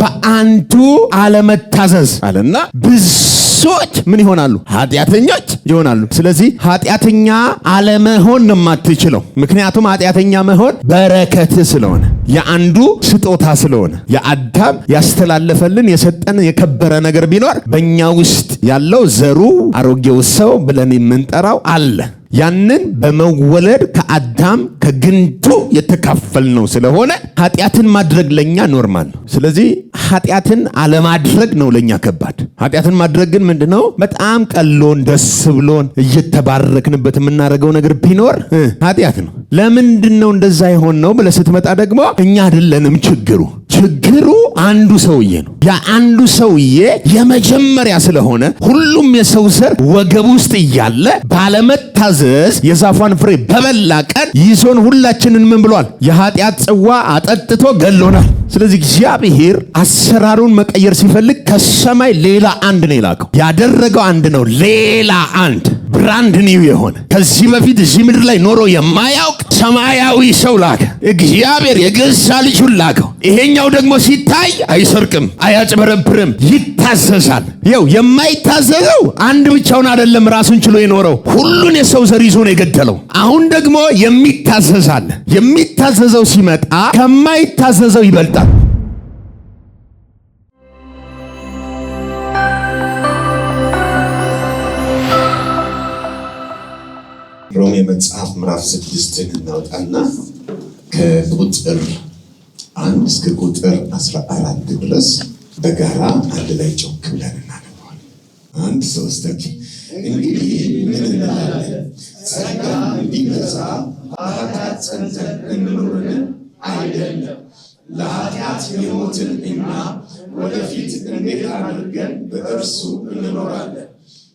በአንዱ አለመታዘዝ አለና ብዙዎች ምን ይሆናሉ? ኃጢአተኞች ይሆናሉ። ስለዚህ ኃጢአተኛ አለመሆን ነው የማትችለው። ምክንያቱም ኃጢአተኛ መሆን በረከት ስለሆነ፣ የአንዱ ስጦታ ስለሆነ፣ የአዳም ያስተላለፈልን የሰጠን የከበረ ነገር ቢኖር በእኛ ውስጥ ያለው ዘሩ አሮጌው ሰው ብለን የምንጠራው አለ። ያንን በመወለድ ከአዳም ከግንዱ የተካፈልነው ስለሆነ ኃጢአትን ማድረግ ለኛ ኖርማል ነው። ስለዚህ ኃጢአትን አለማድረግ ነው ለኛ ከባድ። ኃጢአትን ማድረግ ግን ምንድነው? በጣም ቀሎን ደስ ብሎን እየተባረክንበት የምናደርገው ነገር ቢኖር ኃጢአት ነው። ለምንድነው እንደዛ ይሆን ነው ብለህ ስትመጣ ደግሞ እኛ አይደለንም ችግሩ አንዱ ሰውዬ ነው። ያ አንዱ ሰውዬ የመጀመሪያ ስለሆነ ሁሉም የሰው ዘር ወገብ ውስጥ እያለ ባለመታዘዝ የዛፏን ፍሬ በበላ ቀን ይዞን ሁላችንን ምን ብሏል? የኃጢአት ጽዋ አጠጥቶ ገሎናል። ስለዚህ እግዚአብሔር አሰራሩን መቀየር ሲፈልግ ከሰማይ ሌላ አንድ ነው የላከው። ያደረገው አንድ ነው፣ ሌላ አንድ ብራንድ ኒው የሆነ ከዚህ በፊት እዚህ ምድር ላይ ኖሮ የማያውቅ ሰማያዊ ሰው ላከ። እግዚአብሔር የገዛ ልጁን ላከው። ይሄኛው ደግሞ ሲታይ አይሰርቅም፣ አያጭበረብርም፣ ይታዘዛል። ይኸው የማይታዘዘው አንድ ብቻውን አይደለም ራሱን ችሎ የኖረው ሁሉን የሰው ዘር ይዞ ነው የገደለው። አሁን ደግሞ የሚታዘዛል። የሚታዘዘው ሲመጣ ከማይታዘዘው ይበልጣል። ሮሜ መጽሐፍ ምዕራፍ 6 እናውጣና ከቁጥር 1 እስከ ቁጥር 14 ድረስ በጋራ አንድ ላይ ጮክ ብለን እናነባዋለን። 1 2 እንግዲህ ምን እንላለን? ጸጋ እንዲበዛ በኃጢአት ጸንተን እንኑርን? አይደለም። ለኃጢአት የሞትን እኛ ወደፊት እንዴት አድርገን በእርሱ እንኖራለን?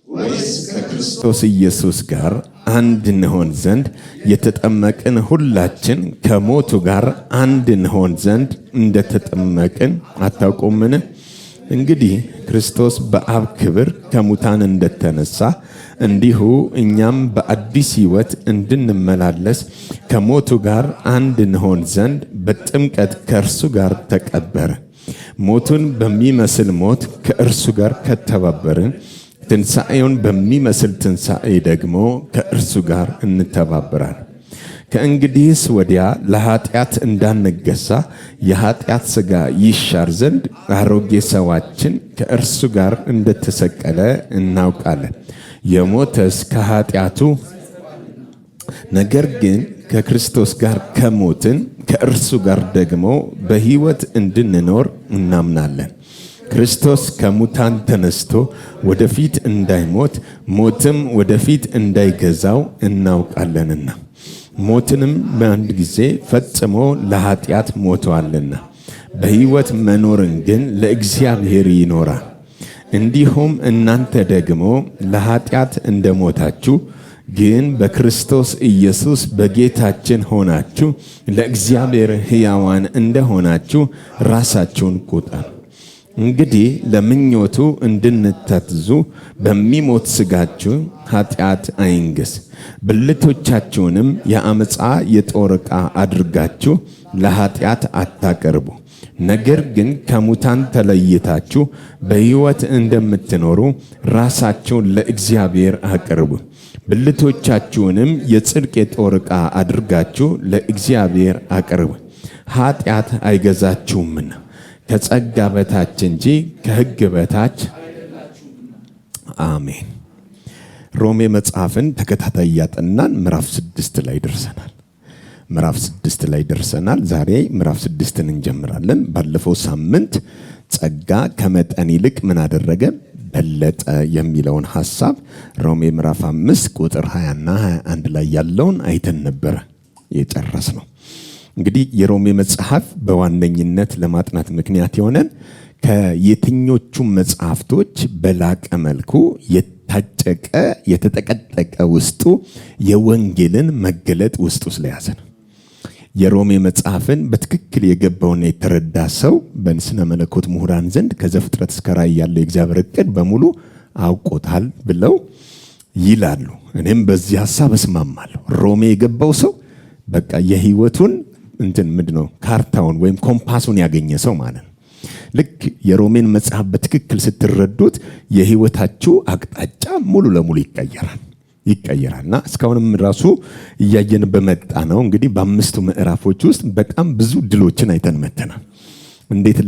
ወይስ ከክርስቶስ ኢየሱስ ጋር አንድ እንሆን ዘንድ የተጠመቅን ሁላችን ከሞቱ ጋር አንድ እንሆን ዘንድ እንደተጠመቅን አታውቁምን? እንግዲህ ክርስቶስ በአብ ክብር ከሙታን እንደተነሳ እንዲሁ እኛም በአዲስ ሕይወት እንድንመላለስ ከሞቱ ጋር አንድ እንሆን ዘንድ በጥምቀት ከእርሱ ጋር ተቀበርን። ሞቱን በሚመስል ሞት ከእርሱ ጋር ከተባበርን ትንሣኤውን በሚመስል ትንሣኤ ደግሞ ከእርሱ ጋር እንተባበራለን። ከእንግዲህስ ወዲያ ለኃጢአት እንዳንገዛ የኃጢአት ሥጋ ይሻር ዘንድ አሮጌ ሰዋችን ከእርሱ ጋር እንደተሰቀለ እናውቃለን። የሞተስ ከኃጢአቱ፣ ነገር ግን ከክርስቶስ ጋር ከሞትን ከእርሱ ጋር ደግሞ በሕይወት እንድንኖር እናምናለን። ክርስቶስ ከሙታን ተነስቶ ወደፊት እንዳይሞት ሞትም ወደፊት እንዳይገዛው እናውቃለንና ሞትንም በአንድ ጊዜ ፈጽሞ ለኃጢአት ሞቷልና በሕይወት መኖርን ግን ለእግዚአብሔር ይኖራል። እንዲሁም እናንተ ደግሞ ለኃጢአት እንደሞታችሁ ግን በክርስቶስ ኢየሱስ በጌታችን ሆናችሁ ለእግዚአብሔር ሕያዋን እንደሆናችሁ ራሳችሁን ቁጠሩ። እንግዲህ ለምኞቱ እንድንታዘዙ በሚሞት ሥጋችሁ ኃጢአት አይንገስ። ብልቶቻችሁንም የአመፃ የጦር ዕቃ አድርጋችሁ ለኃጢአት አታቀርቡ። ነገር ግን ከሙታን ተለይታችሁ በሕይወት እንደምትኖሩ ራሳችሁን ለእግዚአብሔር አቅርቡ። ብልቶቻችሁንም የጽድቅ የጦር ዕቃ አድርጋችሁ ለእግዚአብሔር አቅርቡ። ኃጢአት አይገዛችሁምና ከጸጋ በታች እንጂ ከሕግ በታች። አሜን። ሮሜ መጽሐፍን ተከታታይ ያጠናን ምዕራፍ 6 ላይ ደርሰናል። ዛሬ ምዕራፍ 6ን እንጀምራለን። ባለፈው ሳምንት ጸጋ ከመጠን ይልቅ ምን አደረገ? በለጠ የሚለውን ሐሳብ ሮሜ ምዕራፍ 5 ቁጥር 20 እና 21 ላይ ያለውን አይተን ነበረ የጨረስነው። እንግዲህ የሮሜ መጽሐፍ በዋነኝነት ለማጥናት ምክንያት የሆነን ከየትኞቹ መጽሐፍቶች በላቀ መልኩ የታጨቀ የተጠቀጠቀ ውስጡ የወንጌልን መገለጥ ውስጡ ስለያዘ ነው። የሮሜ መጽሐፍን በትክክል የገባውና የተረዳ ሰው በስነ መለኮት ምሁራን ዘንድ ከዘፍጥረት እስከ ራእይ ያለው የእግዚአብሔር ዕቅድ በሙሉ አውቆታል ብለው ይላሉ። እኔም በዚህ ሐሳብ እስማማለሁ። ሮሜ የገባው ሰው በቃ የህይወቱን ምንድነው ካርታውን ወይም ኮምፓሱን ያገኘ ሰው ማለት ነው። ልክ የሮሜን መጽሐፍ በትክክል ስትረዱት የህይወታችሁ አቅጣጫ ሙሉ ለሙሉ ይቀየራልና እስካሁንም ራሱ እያየን በመጣ ነው። እንግዲህ በአምስቱ ምዕራፎች ውስጥ በጣም ብዙ ድሎችን አይተን መተናል። እንዴት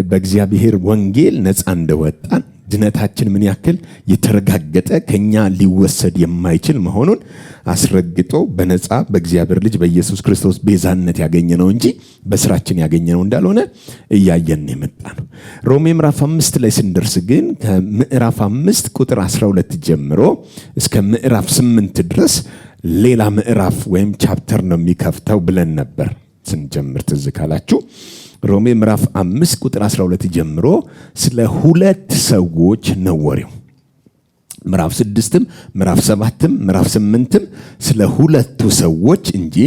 በእግዚአብሔር ወንጌል ነፃ እንደወጣን ድነታችን ምን ያክል የተረጋገጠ ከኛ ሊወሰድ የማይችል መሆኑን አስረግጦ በነፃ በእግዚአብሔር ልጅ በኢየሱስ ክርስቶስ ቤዛነት ያገኘነው እንጂ በስራችን ያገኘነው እንዳልሆነ እያየን የመጣ ነው። ሮሜ ምዕራፍ 5 ላይ ስንደርስ ግን ከምዕራፍ 5 ቁጥር 12 ጀምሮ እስከ ምዕራፍ 8 ድረስ ሌላ ምዕራፍ ወይም ቻፕተር ነው የሚከፍተው ብለን ነበር ስንጀምር ትዝ ካላችሁ። ሮሜ ምዕራፍ 5 ቁጥር 12 ጀምሮ ስለ ሁለት ሰዎች ነው ወሬው። ምዕራፍ 6ም ምዕራፍ 7ም ምዕራፍ 8ም ስለ ሁለቱ ሰዎች እንጂ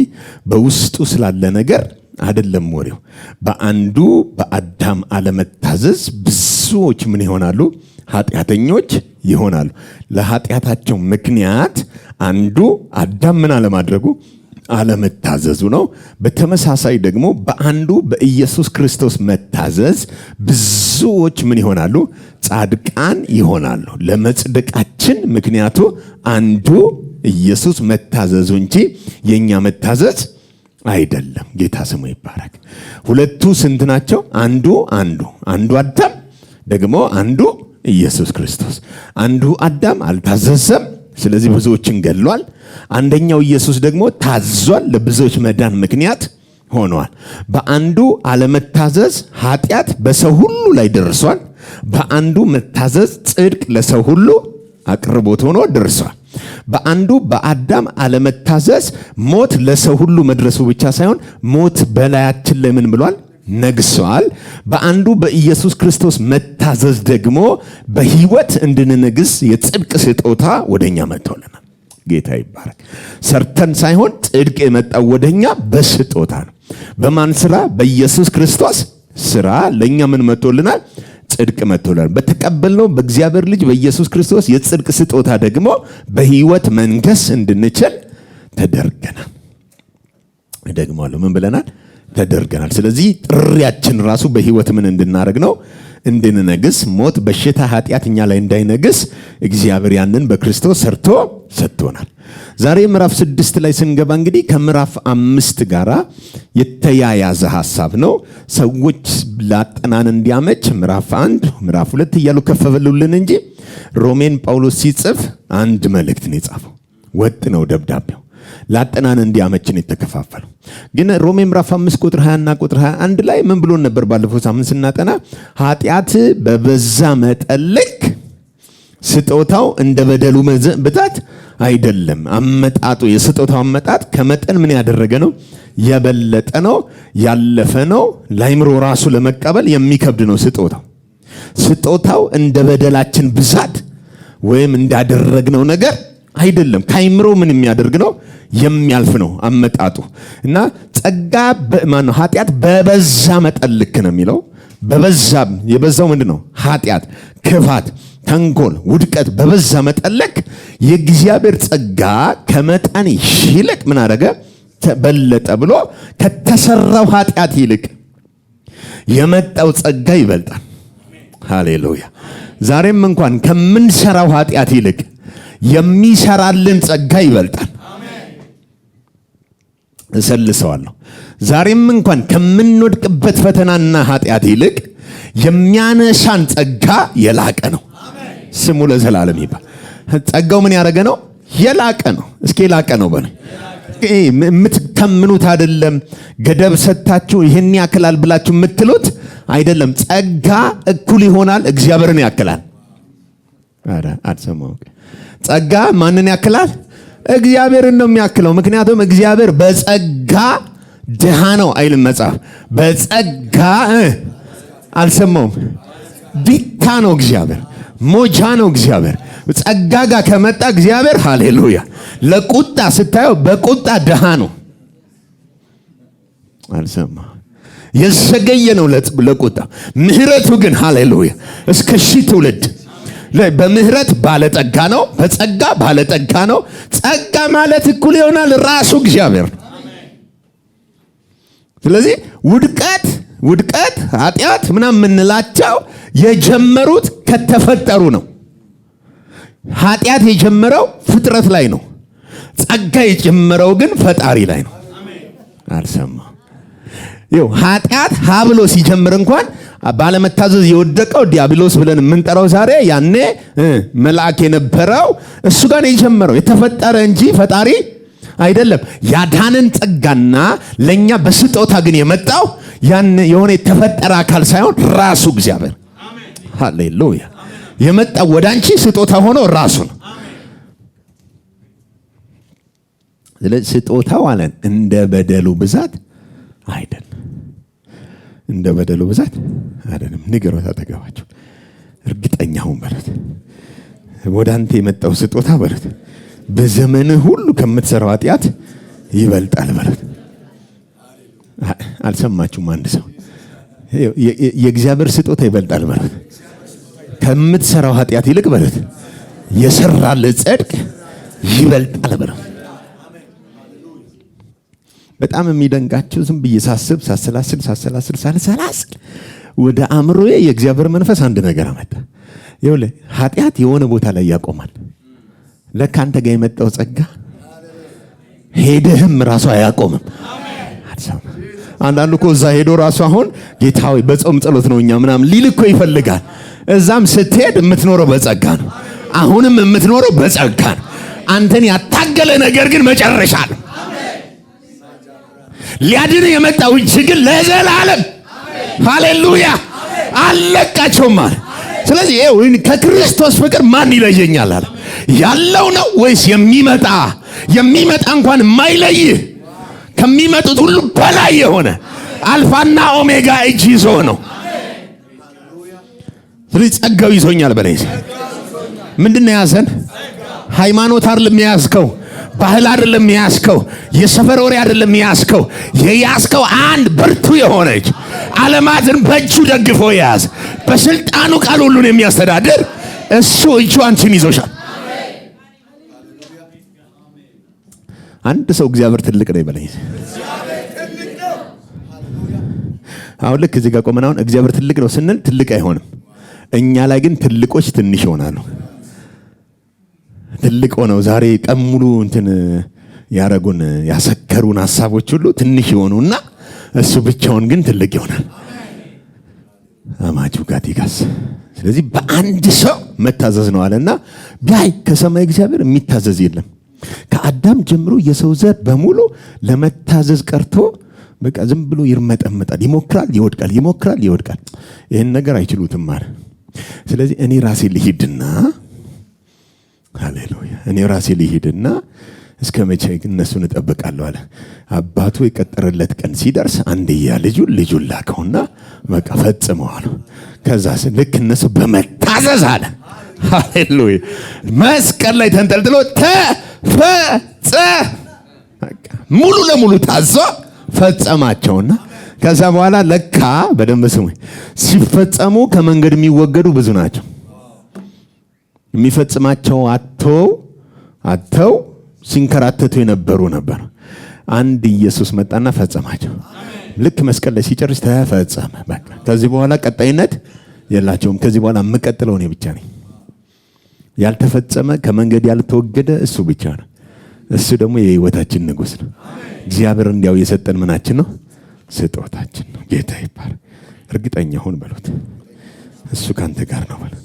በውስጡ ስላለ ነገር አይደለም ወሬው። በአንዱ በአዳም አለመታዘዝ ብዙዎች ምን ይሆናሉ? ኃጢአተኞች ይሆናሉ። ለኃጢአታቸው ምክንያት አንዱ አዳም ምን አለማድረጉ አለመታዘዙ ነው። በተመሳሳይ ደግሞ በአንዱ በኢየሱስ ክርስቶስ መታዘዝ ብዙዎች ምን ይሆናሉ? ጻድቃን ይሆናሉ። ለመጽደቃችን ምክንያቱ አንዱ ኢየሱስ መታዘዙ እንጂ የኛ መታዘዝ አይደለም። ጌታ ስሙ ይባረክ። ሁለቱ ስንት ናቸው? አንዱ አዳም፣ ደግሞ አንዱ ኢየሱስ ክርስቶስ። አንዱ አዳም አልታዘዘም፣ ስለዚህ ብዙዎችን ገድሏል። አንደኛው ኢየሱስ ደግሞ ታዟል፣ ለብዙዎች መዳን ምክንያት ሆኗል። በአንዱ አለመታዘዝ ኃጢአት በሰው ሁሉ ላይ ደርሷል። በአንዱ መታዘዝ ጽድቅ ለሰው ሁሉ አቅርቦት ሆኖ ደርሷል። በአንዱ በአዳም አለመታዘዝ ሞት ለሰው ሁሉ መድረሱ ብቻ ሳይሆን ሞት በላያችን ላይ ምን ብሏል? ነግሷል። በአንዱ በኢየሱስ ክርስቶስ መታዘዝ ደግሞ በህይወት እንድንነግስ የጽድቅ ስጦታ ወደኛ መጥቶልናል። ጌታ ይባረክ። ሰርተን ሳይሆን ጽድቅ የመጣው ወደኛ በስጦታ ነው። በማን ስራ? በኢየሱስ ክርስቶስ ስራ ለኛ ምን መጥቶልናል? ጽድቅ መጥቶልናል። በተቀበልነው በእግዚአብሔር ልጅ በኢየሱስ ክርስቶስ የጽድቅ ስጦታ ደግሞ በህይወት መንገስ እንድንችል ተደርገናል። ደግሞአለሁ፣ ምን ብለናል? ተደርገናል። ስለዚህ ጥሪያችን ራሱ በህይወት ምን እንድናረግ ነው? እንድንነግስ። ሞት፣ በሽታ፣ ኃጢአት እኛ ላይ እንዳይነግስ እግዚአብሔር ያንን በክርስቶስ ሰርቶ ሰጥቶናል። ዛሬ ምዕራፍ 6 ላይ ስንገባ እንግዲህ ከምዕራፍ 5 ጋራ የተያያዘ ሐሳብ ነው። ሰዎች ላጠናን እንዲያመች ምዕራፍ 1 ምዕራፍ 2 እያሉ ከፈበሉልን እንጂ ሮሜን ጳውሎስ ሲጽፍ አንድ መልእክት ነው የጻፈው። ወጥ ነው ደብዳቤው። ላጠናን እንዲያመችን የተከፋፈለው ግን ሮሜ ምዕራፍ 5 ቁጥር 20 እና ቁጥር 21 ላይ ምን ብሎ ነበር? ባለፈው ሳምንት ስናጠና ኃጢአት በበዛ መጠን ልክ ስጦታው እንደ በደሉ ብዛት አይደለም። አመጣጡ የስጦታው አመጣጥ ከመጠን ምን ያደረገ ነው? የበለጠ ነው፣ ያለፈ ነው። ለአይምሮ ራሱ ለመቀበል የሚከብድ ነው ስጦታው እንደ በደላችን ብዛት ወይም እንዳደረግነው ነገር አይደለም። ከአይምሮ ምን የሚያደርግ ነው? የሚያልፍ ነው አመጣጡ። እና ጸጋ ኃጢአት በበዛ መጠን ልክ ነው የሚለው። የበዛው ምንድነው? ኃጢአት፣ ክፋት፣ ተንኮል፣ ውድቀት በበዛ መጠን ልክ የእግዚአብሔር ጸጋ ከመጠን ይልቅ ምን አደረገ? ተበለጠ ብሎ ከተሰራው ኃጢአት ይልቅ የመጣው ጸጋ ይበልጣል። ሃሌሉያ። ዛሬም እንኳን ከምንሰራው ኃጢአት ይልቅ የሚሰራልን ጸጋ ይበልጣል። እሰልሰዋለሁ። ዛሬም እንኳን ከምንወድቅበት ፈተናና ኃጢአት ይልቅ የሚያነሳን ጸጋ የላቀ ነው። ስሙ ለዘላለም ይባል። ጸጋው ምን ያደረገ ነው? የላቀ ነው። እስኪ የላቀ ነው በሉ። የምትከምኑት አይደለም። ገደብ ሰጣችሁ ይሄን ያክላል ብላችሁ የምትሉት አይደለም። ጸጋ እኩል ይሆናል፣ እግዚአብሔርን ያክላል። አረ አትሰማው። ጸጋ ማንን ያክላል? እግዚአብሔርን ነው የሚያክለው። ምክንያቱም እግዚአብሔር በጸጋ ድሃ ነው አይልም መጽሐፍ። በጸጋ አልሰማውም። ዲታ ነው እግዚአብሔር፣ ሞጃ ነው እግዚአብሔር። ጸጋ ጋር ከመጣ እግዚአብሔር ሃሌሉያ። ለቁጣ ስታየው በቁጣ ድሃ ነው። አልሰማ የዘገየ ነው ለቁጣ። ምህረቱ ግን ሃሌሉያ እስከ 1000 ትውልድ በምህረት ባለጠጋ ነው፣ በጸጋ ባለጠጋ ነው። ጸጋ ማለት እኩል ይሆናል ራሱ እግዚአብሔር። ስለዚህ ውድቀት ውድቀት፣ ኃጢአት ምናምን የምንላቸው የጀመሩት ከተፈጠሩ ነው። ኃጢአት የጀመረው ፍጥረት ላይ ነው። ጸጋ የጀመረው ግን ፈጣሪ ላይ ነው። አልሰማ ይኸው ኃጢአት ብሎ ሲጀምር እንኳን ባለመታዘዝ የወደቀው ዲያብሎስ ብለን የምንጠራው ዛሬ ያኔ መልአክ የነበረው እሱ ጋር ነው የጀመረው። የተፈጠረ እንጂ ፈጣሪ አይደለም። ያዳነን ጸጋና ለኛ በስጦታ ግን የመጣው ያን የሆነ የተፈጠረ አካል ሳይሆን ራሱ እግዚአብሔር። ሃሌሉያ! የመጣው ወደ አንቺ ስጦታ ሆኖ ራሱ ነው። ስለዚህ ስጦታው አለን እንደ በደሉ ብዛት አይደለም። እንደ በደሉ ብዛት አይደለም። ንገሩት አጠገባችሁ፣ እርግጠኛ ሁን በሉት። ወደ አንተ የመጣው ስጦታ በሉት በዘመንህ ሁሉ ከምትሰራው ኃጢአት ይበልጣል በሉት። አልሰማችሁም? አንድ ሰው የእግዚአብሔር ስጦታ ይበልጣል በሉት። ከምትሰራው ኃጢአት ይልቅ በሉት የሰራልህ ጽድቅ ይበልጣል በሉት። በጣም የሚደንቃችሁ ዝም ብዬ ሳሰላስል ወደ አእምሮዬ የእግዚአብሔር መንፈስ አንድ ነገር አመጣ። ይኸውልህ ኃጢአት የሆነ ቦታ ላይ ያቆማል። ለካ አንተ ጋር የመጣው ጸጋ ሄደህም ራሱ አያቆምም። አንዳንዱ እኮ እዛ ሄዶ ራሱ አሁን ጌታ ሆይ በጾም ጸሎት ነው እኛ ምናምን ሊል እኮ ይፈልጋል። እዛም ስትሄድ የምትኖረው በጸጋ ነው። አሁንም የምትኖረው በጸጋ ነው። አንተን ያታገለ ነገር ግን መጨረሻ ነው። ሊያድን የመጣው እጅ ግን ለዘላለም ሃሌሉያ አለቃቸውም አለ። ስለዚህ ከክርስቶስ ፍቅር ማን ይለየኛል አለ። ያለው ነው ወይስ የሚመጣ? የሚመጣ እንኳን የማይለይህ ከሚመጡት ሁሉ በላይ የሆነ አልፋና ኦሜጋ እጅ ይዞ ነው። ስለዚህ ጸጋው ይዞኛል በለኝ። ምንድነው ያዘን? ሃይማኖት አይደለም ያዝከው፣ ባህል አይደለም ያዝከው፣ የሰፈር ወሬ አይደለም ያዝከው። የያዝከው አንድ ብርቱ የሆነች ዓለማትን በእጁ ደግፎ የያዝ በስልጣኑ ቃል ሁሉን የሚያስተዳድር እሱ እጁ አንቺን ይዞሻል። አንድ ሰው እግዚአብሔር ትልቅ ነው ይበለኝ። አሁን ልክ እዚህ ጋር ቆመን አሁን እግዚአብሔር ትልቅ ነው ስንል ትልቅ አይሆንም። እኛ ላይ ግን ትልቆች ትንሽ ይሆናሉ። ትልቅ ሆነው ዛሬ ቀን ሙሉ እንትን ያረጉን ያሰከሩን ሐሳቦች ሁሉ ትንሽ ይሆኑና እሱ ብቻውን ግን ትልቅ ይሆናል። አማጁ ጋቲጋስ። ስለዚህ በአንድ ሰው መታዘዝ ነው አለና ቢያይ ከሰማይ እግዚአብሔር የሚታዘዝ የለም። ከአዳም ጀምሮ የሰው ዘር በሙሉ ለመታዘዝ ቀርቶ በቃ ዝም ብሎ ይርመጠመጣል፣ ይሞክራል፣ ይወድቃል፣ ይሞክራል፣ ይወድቃል። ይሄን ነገር አይችሉትም ማለት። ስለዚህ እኔ ራሴ ልሂድና ሃሌሉያ እኔ ራሴ ልሂድና እስከ መቼ እነሱን እጠብቃለሁ አለ። አባቱ የቀጠረለት ቀን ሲደርስ አንድያ ልጁን ላከውና በቃ ፈጽመዋል። ከዛ ልክ እነሱ በመታዘዝ አለ ሃሌሉያ መስቀል ላይ ተንጠልጥሎ ሙሉ ለሙሉ ታዞ ፈጸማቸውና ከዛ በኋላ ለካ በደንብ ስሙ ሲፈጸሙ ከመንገድ የሚወገዱ ብዙ ናቸው። የሚፈጽማቸው አተው ሲንከራተቱ የነበሩ ነበር። አንድ ኢየሱስ መጣና ፈጸማቸው። ልክ መስቀል ላይ ሲጨርስ ተፈጸመ። በቃ ከዚህ በኋላ ቀጣይነት የላቸውም። ከዚህ በኋላ የምቀጥለው እኔ ብቻ ነኝ። ያልተፈጸመ ከመንገድ ያልተወገደ እሱ ብቻ ነው። እሱ ደግሞ የህይወታችን ንጉስ ነው። እግዚአብሔር እንዲያው የሰጠን ምናችን ነው? ስጦታችን ነው። ጌታ ይባረክ። እርግጠኛ ሁን በሉት። እሱ ካንተ ጋር ነው በሉት።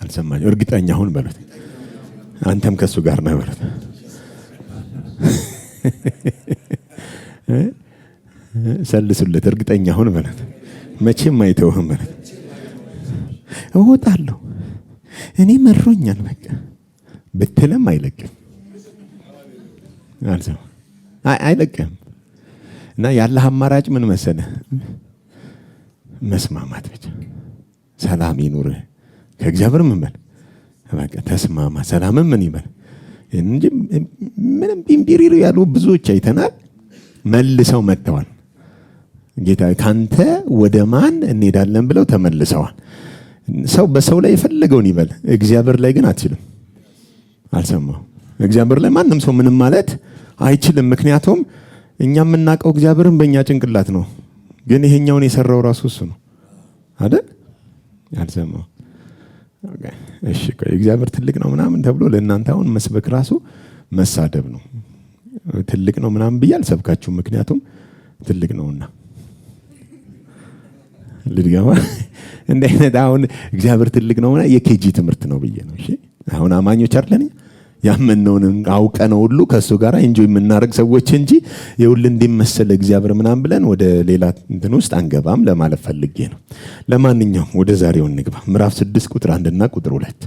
አልሰማኝም። እርግጠኛ ሁን በሉት። አንተም ከሱ ጋር ነህ በሉት። ሰልሱለት። እርግጠኛ ሁን በሉት። መቼም አይተውህም በሉት። እወጣለሁ እኔ መሮኛል በቃ ብትለም አይለቅም። አይለቅም። እና ያለህ አማራጭ ምን መሰለህ? መስማማት ብቻ። ሰላም ይኑር ከእግዚአብሔር ምን በል በቃ ተስማማ። ሰላምም ምን ይበል እንጂ ምንም ቢምቢሪሩ ያሉ ብዙዎች አይተናል። መልሰው መጥተዋል። ጌታ ካንተ ወደ ማን እንሄዳለን ብለው ተመልሰዋል። ሰው በሰው ላይ የፈለገውን ይበል፣ እግዚአብሔር ላይ ግን አትችልም። አልሰማው። እግዚአብሔር ላይ ማንም ሰው ምንም ማለት አይችልም። ምክንያቱም እኛ የምናውቀው እግዚአብሔርን በእኛ ጭንቅላት ነው፣ ግን ይሄኛውን የሰራው ራሱ እሱ ነው አይደል? አልሰማው። እሺ እግዚአብሔር ትልቅ ነው ምናምን ተብሎ ለእናንተ አሁን መስበክ ራሱ መሳደብ ነው። ትልቅ ነው ምናምን ብዬ አልሰብካችሁም፣ ምክንያቱም ትልቅ ነውና። ልድገማ እንደ አይነት አሁን እግዚአብሔር ትልቅ ነውና የኬጂ ትምህርት ነው ብዬ ነው። እሺ አሁን አማኞች አይደለን ያመነውን አውቀነው ሁሉ ከሱ ጋር ኢንጆይ የምናደርግ ሰዎች እንጂ የሁሉ እንዲመሰል እግዚአብሔር ምናምን ብለን ወደ ሌላ እንትን ውስጥ አንገባም ለማለት ፈልጌ ነው። ለማንኛውም ወደ ዛሬው እንግባ። ምዕራፍ 6 ቁጥር 1 እና ቁጥር 2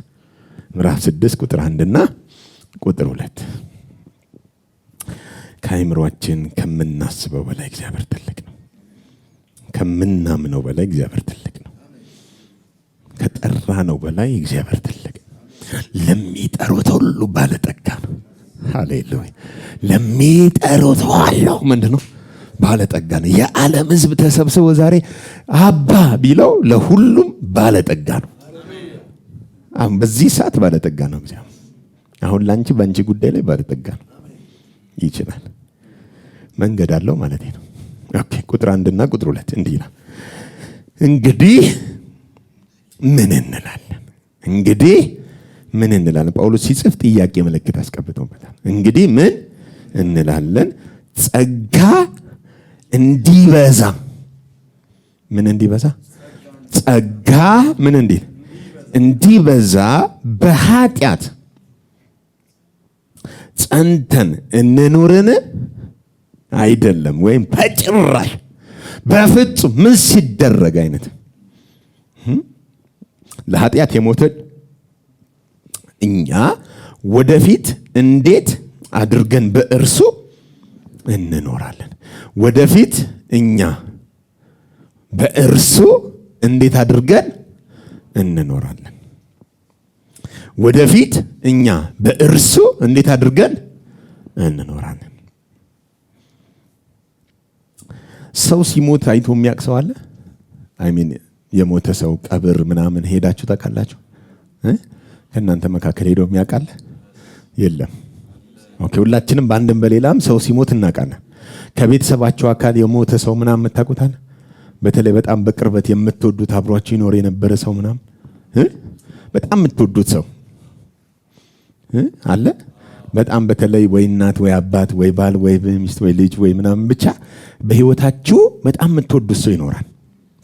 ምዕራፍ 6 ቁጥር 1 እና ቁጥር 2 ከአይምሮአችን ከምናስበው በላይ እግዚአብሔር ትልቅ ነው። ከምናምነው በላይ እግዚአብሔር ትልቅ ነው። ከጠራነው በላይ እግዚአብሔር ትልቅ ነው። ለሚጠሩት ሁሉ ባለጠጋ ነው። ሃሌሉያ! ለሚጠሩት ሁሉ ምንድነው? ባለጠጋ ነው። የዓለም ሕዝብ ተሰብስቦ ዛሬ አባ ቢለው ለሁሉም ባለጠጋ ነው። አሁን በዚህ ሰዓት ባለጠጋ ነው እግዚአብሔር። አሁን ላንቺ ባንቺ ጉዳይ ላይ ባለጠጋ ነው። ይችላል፣ መንገድ አለው ማለት ነው። ኦኬ ቁጥር 1 እና ቁጥር 2 እንዲህ ይላል። እንግዲህ ምን እንላለን? እንግዲህ ምን እንላለን? ጳውሎስ ሲጽፍ ጥያቄ ምልክት አስቀምጦበታል። እንግዲህ ምን እንላለን? ጸጋ እንዲበዛ። ምን እንዲበዛ? ጸጋ ምን እንዲል? እንዲበዛ በኃጢአት ጸንተን እንኑርን? አይደለም፣ ወይም በጭራሽ በፍጹም። ምን ሲደረግ አይነት ለኃጢአት የሞተን እኛ ወደፊት እንዴት አድርገን በእርሱ እንኖራለን? ወደፊት እኛ በእርሱ እንዴት አድርገን እንኖራለን? ወደፊት እኛ በእርሱ እንዴት አድርገን እንኖራለን? ሰው ሲሞት አይቶ የሚያውቅ ሰው አለ? የሞተ ሰው ቀብር ምናምን ሄዳችሁ ታውቃላችሁ? ከእናንተ መካከል ሄዶ የሚያውቃል? የለም። ኦኬ ሁላችንም በአንድም በሌላም ሰው ሲሞት እናውቃለን። ከቤተሰባቸው አካል የሞተ ሰው ምናምን የምታውቁታል? በተለይ በጣም በቅርበት የምትወዱት አብሯችሁ ይኖር የነበረ ሰው ምናምን በጣም የምትወዱት ሰው አለ? በጣም በተለይ ወይ እናት ወይ አባት ወይ ባል ወይ ሚስት ወይ ልጅ ወይ ምናምን ብቻ በህይወታችሁ በጣም የምትወዱት ሰው ይኖራል።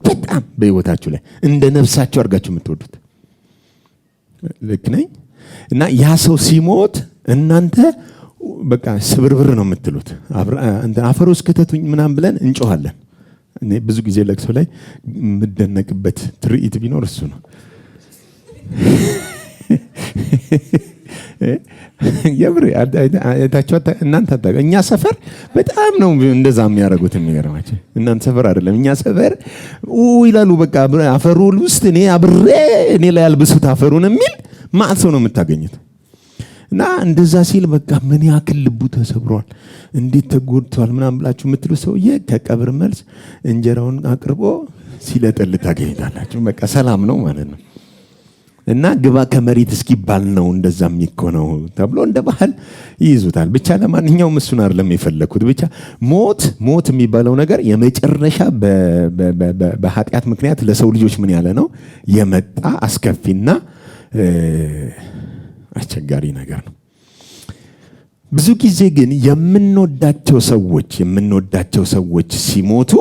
በጣም በህይወታችሁ ላይ እንደ ነፍሳችሁ አድርጋችሁ የምትወዱት። ልክ ነኝ? እና ያ ሰው ሲሞት እናንተ በቃ ስብርብር ነው የምትሉት። አፈር ውስጥ ከተቱኝ ምናምን ብለን እንጮሃለን። እኔ ብዙ ጊዜ ለቅሶ ላይ የምደነቅበት ትርኢት ቢኖር እሱ ነው። የብር አይታችሁ እናንተ አታውቁ። እኛ ሰፈር በጣም ነው እንደዛ የሚያደርጉት። የሚገርማችሁ እናንተ ሰፈር አይደለም፣ እኛ ሰፈር ይላሉ። በቃ አፈሩ ውስጥ እኔ አብሬ እኔ ላይ ያልብሱት አፈሩን የሚል ማዕት ሰው ነው የምታገኙት። እና እንደዛ ሲል በቃ ምን ያክል ልቡ ተሰብሯል፣ እንዴት ተጎድቷል ምናምን ብላችሁ የምትሉ ሰውዬ ከቀብር መልስ እንጀራውን አቅርቦ ሲለጠል ታገኙታላችሁ። በቃ ሰላም ነው ማለት ነው። እና ግባ ከመሬት እስኪባል ነው እንደዛ የሚኮነው ተብሎ እንደ ባህል ይይዙታል። ብቻ ለማንኛውም እሱን አይደለም የፈለኩት። ብቻ ሞት የሚባለው ነገር የመጨረሻ በኃጢአት ምክንያት ለሰው ልጆች ምን ያለ ነው የመጣ አስከፊና አስቸጋሪ ነገር ነው። ብዙ ጊዜ ግን የምንወዳቸው ሰዎች ሲሞቱ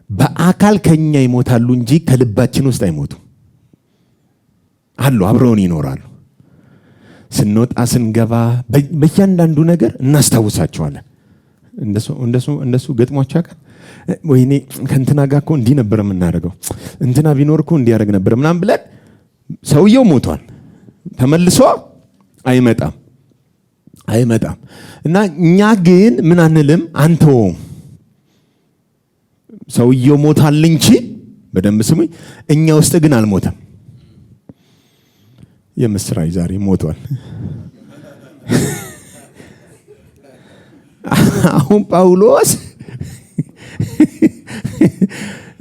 በአካል ከኛ ይሞታሉ እንጂ ከልባችን ውስጥ አይሞቱም። አሉ አብረውን ይኖራሉ። ስንወጣ ስንገባ በእያንዳንዱ ነገር እናስታውሳቸዋለን። እንደሱ ገጥሟቸው ያውቃል? ወይኔ ከእንትና ጋር እኮ እንዲህ ነበር የምናደርገው፣ እንትና ቢኖር እኮ እንዲያደርግ ነበር ምናምን ብለን። ሰውየው ሞቷል፣ ተመልሶ አይመጣም። እና እኛ ግን ምን አንልም፣ አንተውም። ሰውየው ሞቷል እንጂ በደንብ ስሙኝ፣ እኛ ውስጥ ግን አልሞተም። የምስራች ዛሬ ሞቷል። አሁን ጳውሎስ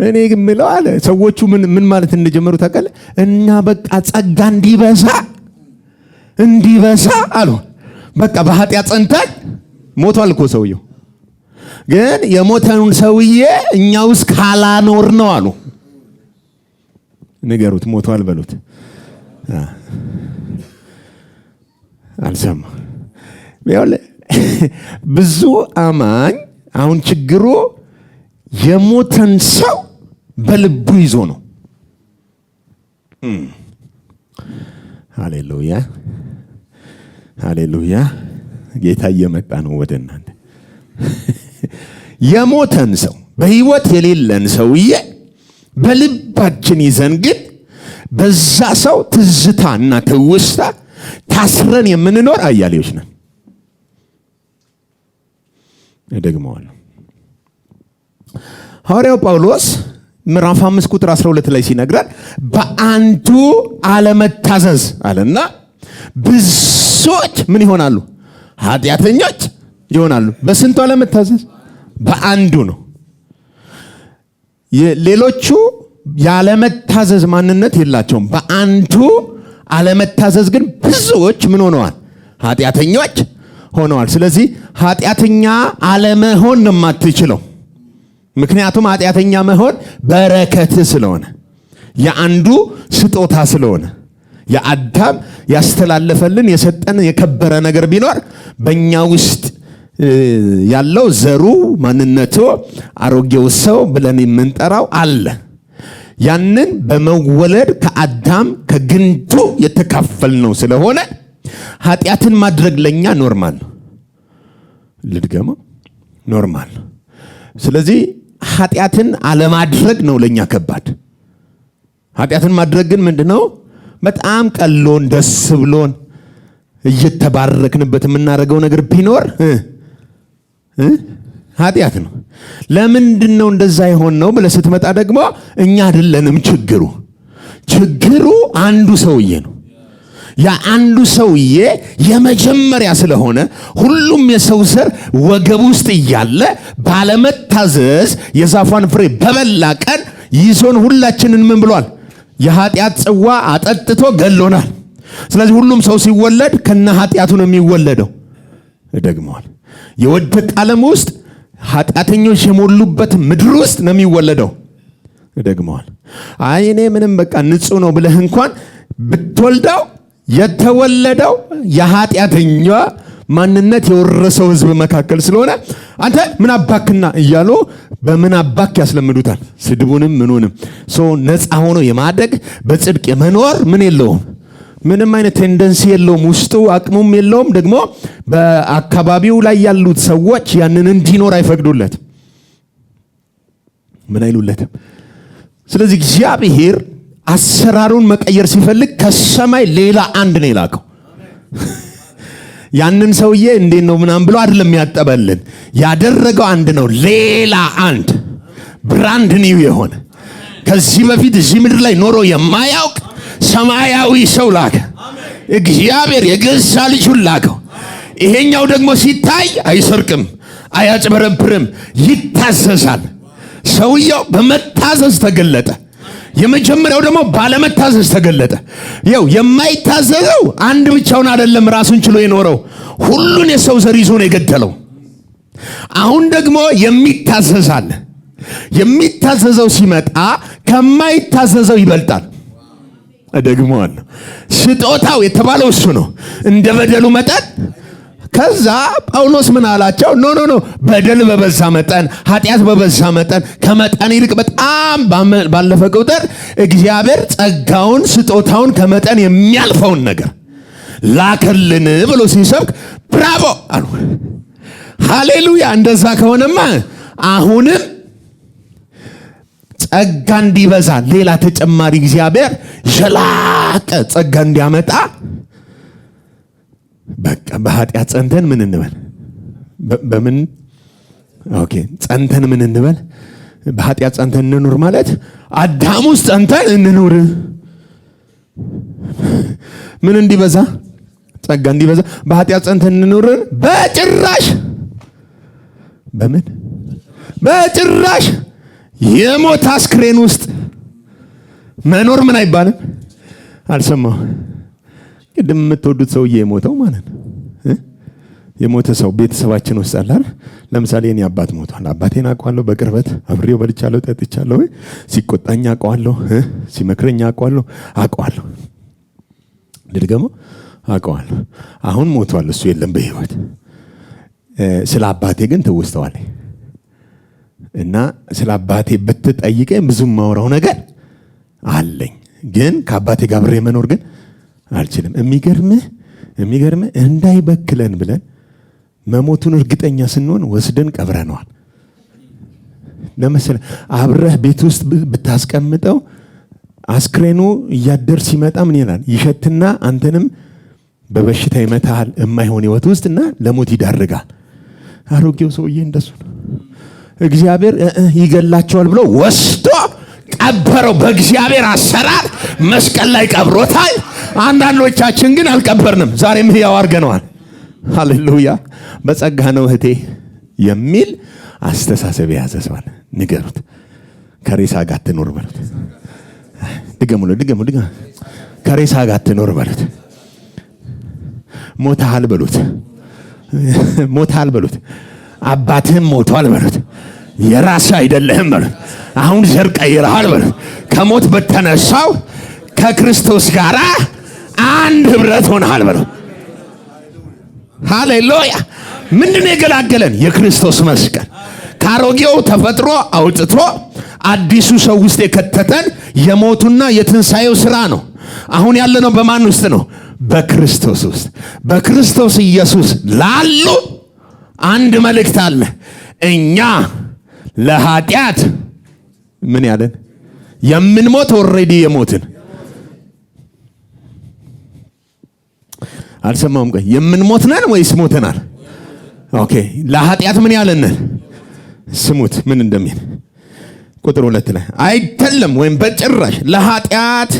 እኔ ግን ምለው አለ። ሰዎቹ ምን ማለት እንደጀመሩ ታውቃለህ? እና በቃ ጸጋ እንዲበዛ አሉ። በቃ በኃጢአት ጸንተን ሞቷል እኮ ሰውየው። ግን የሞተውን ሰውዬ እኛ ውስጥ ካላኖር ነው አሉ። ንገሩት፣ ሞቷል በሉት። አልሰማ። ብዙ አማኝ አሁን ችግሩ የሞተን ሰው በልቡ ይዞ ነው። ሃሌሉያ ሃሌሉያ። ጌታ እየመጣ ነው ወደ እናንተ። የሞተን ሰው በህይወት የሌለን ሰውዬ በልባችን ይዘን ግን በዛ ሰው ትዝታና ትውስታ ታስረን የምንኖር አያሌዎች ነን። እደግመዋለሁ። ሐዋርያው ጳውሎስ ምዕራፍ 5 ቁጥር 12 ላይ ሲነግረን በአንዱ አለመታዘዝ አለና ብዙዎች ምን ይሆናሉ? ኃጢአተኞች ይሆናሉ። በስንቱ አለመታዘዝ? በአንዱ ነው። ሌሎቹ ያለመታዘዝ ማንነት የላቸውም። በአንዱ አለመታዘዝ ግን ብዙዎች ምን ሆነዋል? ኃጢአተኞች ሆነዋል። ስለዚህ ኃጢአተኛ አለመሆን ነው የማትችለው። ምክንያቱም ኃጢአተኛ መሆን በረከት ስለሆነ፣ የአንዱ ስጦታ ስለሆነ፣ የአዳም ያስተላለፈልን የሰጠን የከበረ ነገር ቢኖር በእኛ ውስጥ ያለው ዘሩ ማንነቱ አሮጌው ሰው ብለን የምንጠራው አለ። ያንን በመወለድ ከአዳም ከግንዱ የተካፈልነው ስለሆነ ኃጢአትን ማድረግ ለኛ ኖርማል ነው። ልድገመው፣ ኖርማል ነው። ስለዚህ ኃጢአትን አለማድረግ ነው ለኛ ከባድ። ኃጢአትን ማድረግ ግን ምንድነው? በጣም ቀሎን ደስ ብሎን እየተባረክንበት የምናደርገው ነገር ቢኖር ኃጢአት ነው። ለምንድነው እንደዛ ይሆን ነው ብለህ ስትመጣ ደግሞ እኛ አይደለንም ችግሩ አንዱ ሰውዬ ነው። ያ አንዱ ሰውዬ የመጀመሪያ ስለሆነ ሁሉም የሰው ዘር ወገብ ውስጥ እያለ ባለመታዘዝ የዛፏን ፍሬ በበላ ቀን ይዞን ሁላችንን ምን ብሏል? የኃጢአት ጽዋ አጠጥቶ ገሎናል። ስለዚህ ሁሉም ሰው ሲወለድ ከነ ኃጢአቱ ነው የሚወለደው። እደግመዋል። የወደቀ ዓለም ውስጥ ኃጢአተኞች የሞሉበት ምድር ውስጥ ነው የሚወለደው። እደግመዋል። አይ እኔ ምንም በቃ ንጹህ ነው ብለህ እንኳን ብትወልደው የተወለደው የኃጢአተኛ ማንነት የወረሰው ህዝብ መካከል ስለሆነ አንተ ምን አባክና እያሉ በምን አባክ ያስለምዱታል። ስድቡንም ምኑንም ሰው ነፃ ሆኖ የማደግ በጽድቅ የመኖር ምን የለውም፣ ምንም አይነት ቴንደንሲ የለውም፣ ውስጡ አቅሙም የለውም። ደግሞ በአካባቢው ላይ ያሉት ሰዎች ያንን እንዲኖር አይፈቅዱለት፣ ምን አይሉለትም። ስለዚህ እግዚአብሔር አሰራሩን መቀየር ሲፈልግ ከሰማይ ሌላ አንድ ነው የላከው። ያንን ሰውዬ እንዴት ነው ምናምን ብሎ አይደለም ያጠበልን፣ ያደረገው አንድ ነው። ሌላ አንድ ብራንድ ኒው የሆነ ከዚህ በፊት እዚህ ምድር ላይ ኖሮ የማያውቅ ሰማያዊ ሰው ላከ። እግዚአብሔር የገዛ ልጁን ላከው። ይሄኛው ደግሞ ሲታይ አይሰርቅም፣ አያጭበረብርም፣ ይታዘዛል። ሰውየው በመታዘዝ ተገለጠ። የመጀመሪያው ደግሞ ባለመታዘዝ ተገለጠ። ይኸው የማይታዘዘው አንድ ብቻውን አይደለም ራሱን ችሎ የኖረው፣ ሁሉን የሰው ዘር ይዞ ነው የገደለው። አሁን ደግሞ የሚታዘዛል። የሚታዘዘው ሲመጣ ከማይታዘዘው ይበልጣል። እደግመዋለሁ። ስጦታው የተባለው እሱ ነው፣ እንደ በደሉ መጠን። ከዛ ጳውሎስ ምን አላቸው? ኖ በደል በበዛ መጠን፣ ኃጢአት በበዛ መጠን፣ ከመጠን ይልቅ በጣም ባለፈ ቁጥር እግዚአብሔር ጸጋውን ስጦታውን ከመጠን የሚያልፈውን ነገር ላከልን ብሎ ሲሰብክ ብራቮ አሉ። ሃሌሉያ። እንደዛ ከሆነማ አሁንም ጸጋ እንዲበዛ ሌላ ተጨማሪ እግዚአብሔር የላቀ ጸጋ እንዲያመጣ በቃ በኃጢአት ጸንተን ምን እንበል? በምን ኦኬ ጸንተን ምን እንበል? በኃጢአት ጸንተን እንኑር ማለት አዳም ውስጥ ጸንተን እንኑር። ምን እንዲበዛ? ጸጋ እንዲበዛ በኃጢአት ጸንተን እንኑር። በጭራሽ በምን በጭራሽ የሞት አስክሬን ውስጥ መኖር ምን አይባልም። አልሰማሁ። ቅድም የምትወዱት ሰውዬ የሞተው ማለት ነው። የሞተ ሰው ቤተሰባችን ውስጥ አለ። ለምሳሌ እኔ አባት ሞቷል። አባቴን አውቀዋለሁ፣ በቅርበት አብሬው በልቻለሁ፣ ጠጥቻለሁ። ሲቆጣኝ አውቀዋለሁ፣ ሲመክረኝ አውቀዋለሁ። ልድገመው፣ አውቀዋለሁ። አሁን ሞቷል፣ እሱ የለም በህይወት። ስለ አባቴ ግን ትውስተዋለኝ እና ስለ አባቴ ብትጠይቀኝ ብዙም ማውራው ነገር አለኝ። ግን ከአባቴ ጋር አብሬ መኖር ግን አልችልም። የሚገርምህ እንዳይበክለን ብለን መሞቱን እርግጠኛ ስንሆን ወስደን ቀብረነዋል። ለምሳሌ አብረህ ቤት ውስጥ ብታስቀምጠው አስክሬኑ እያደር ሲመጣ ምን ይላል? ይሸትና አንተንም በበሽታ ይመታል። የማይሆን ህይወት ውስጥና ለሞት ይዳርጋል። አሮጌው ሰውዬ እንደሱ ነው። እግዚአብሔር ይገላቸዋል ብሎ ወስዶ ቀበረው። በእግዚአብሔር አሰራር መስቀል ላይ ቀብሮታል። አንዳንዶቻችን ግን አልቀበርንም፣ ዛሬም ሕያው አድርገነዋል። ሃሌሉያ። በጸጋ ነው እህቴ የሚል አስተሳሰብ የያዘ ሰው አለ። ንገሩት፣ ከሬሳ ጋር አትኖር በሉት። ድገሙ። ከሬሳ ጋር አትኖር በሉት። ሞተሃል በሉት። አባትህም ሞቷል በሉት። የራስህ አይደለህም በሉት። አሁን ዘር ቀይረሃል በሉት። ከሞት በተነሳው ከክርስቶስ ጋር አንድ ህብረት ሆነሃል በሉት። ሃሌሉያ። ምንድነው የገላገለን? የክርስቶስ መስቀል። ካሮጌው ተፈጥሮ አውጥቶ አዲሱ ሰው ውስጥ የከተተን የሞቱና የትንሣኤው ሥራ ነው። አሁን ያለነው በማን ውስጥ ነው? በክርስቶስ ውስጥ። በክርስቶስ ኢየሱስ ላሉ አንድ መልእክት አለ። እኛ ለኃጢአት ምን ያለን የምንሞት ኦልሬዲ የሞትን አልሰማውም። ቆይ የምንሞት ነን ወይስ ሞተናል? ኦኬ። ለኃጢአት ምን ያለንን ስሙት ምን እንደሚል ቁጥር 2 ላይ አይደለም ወይም በጭራሽ ለኃጢአት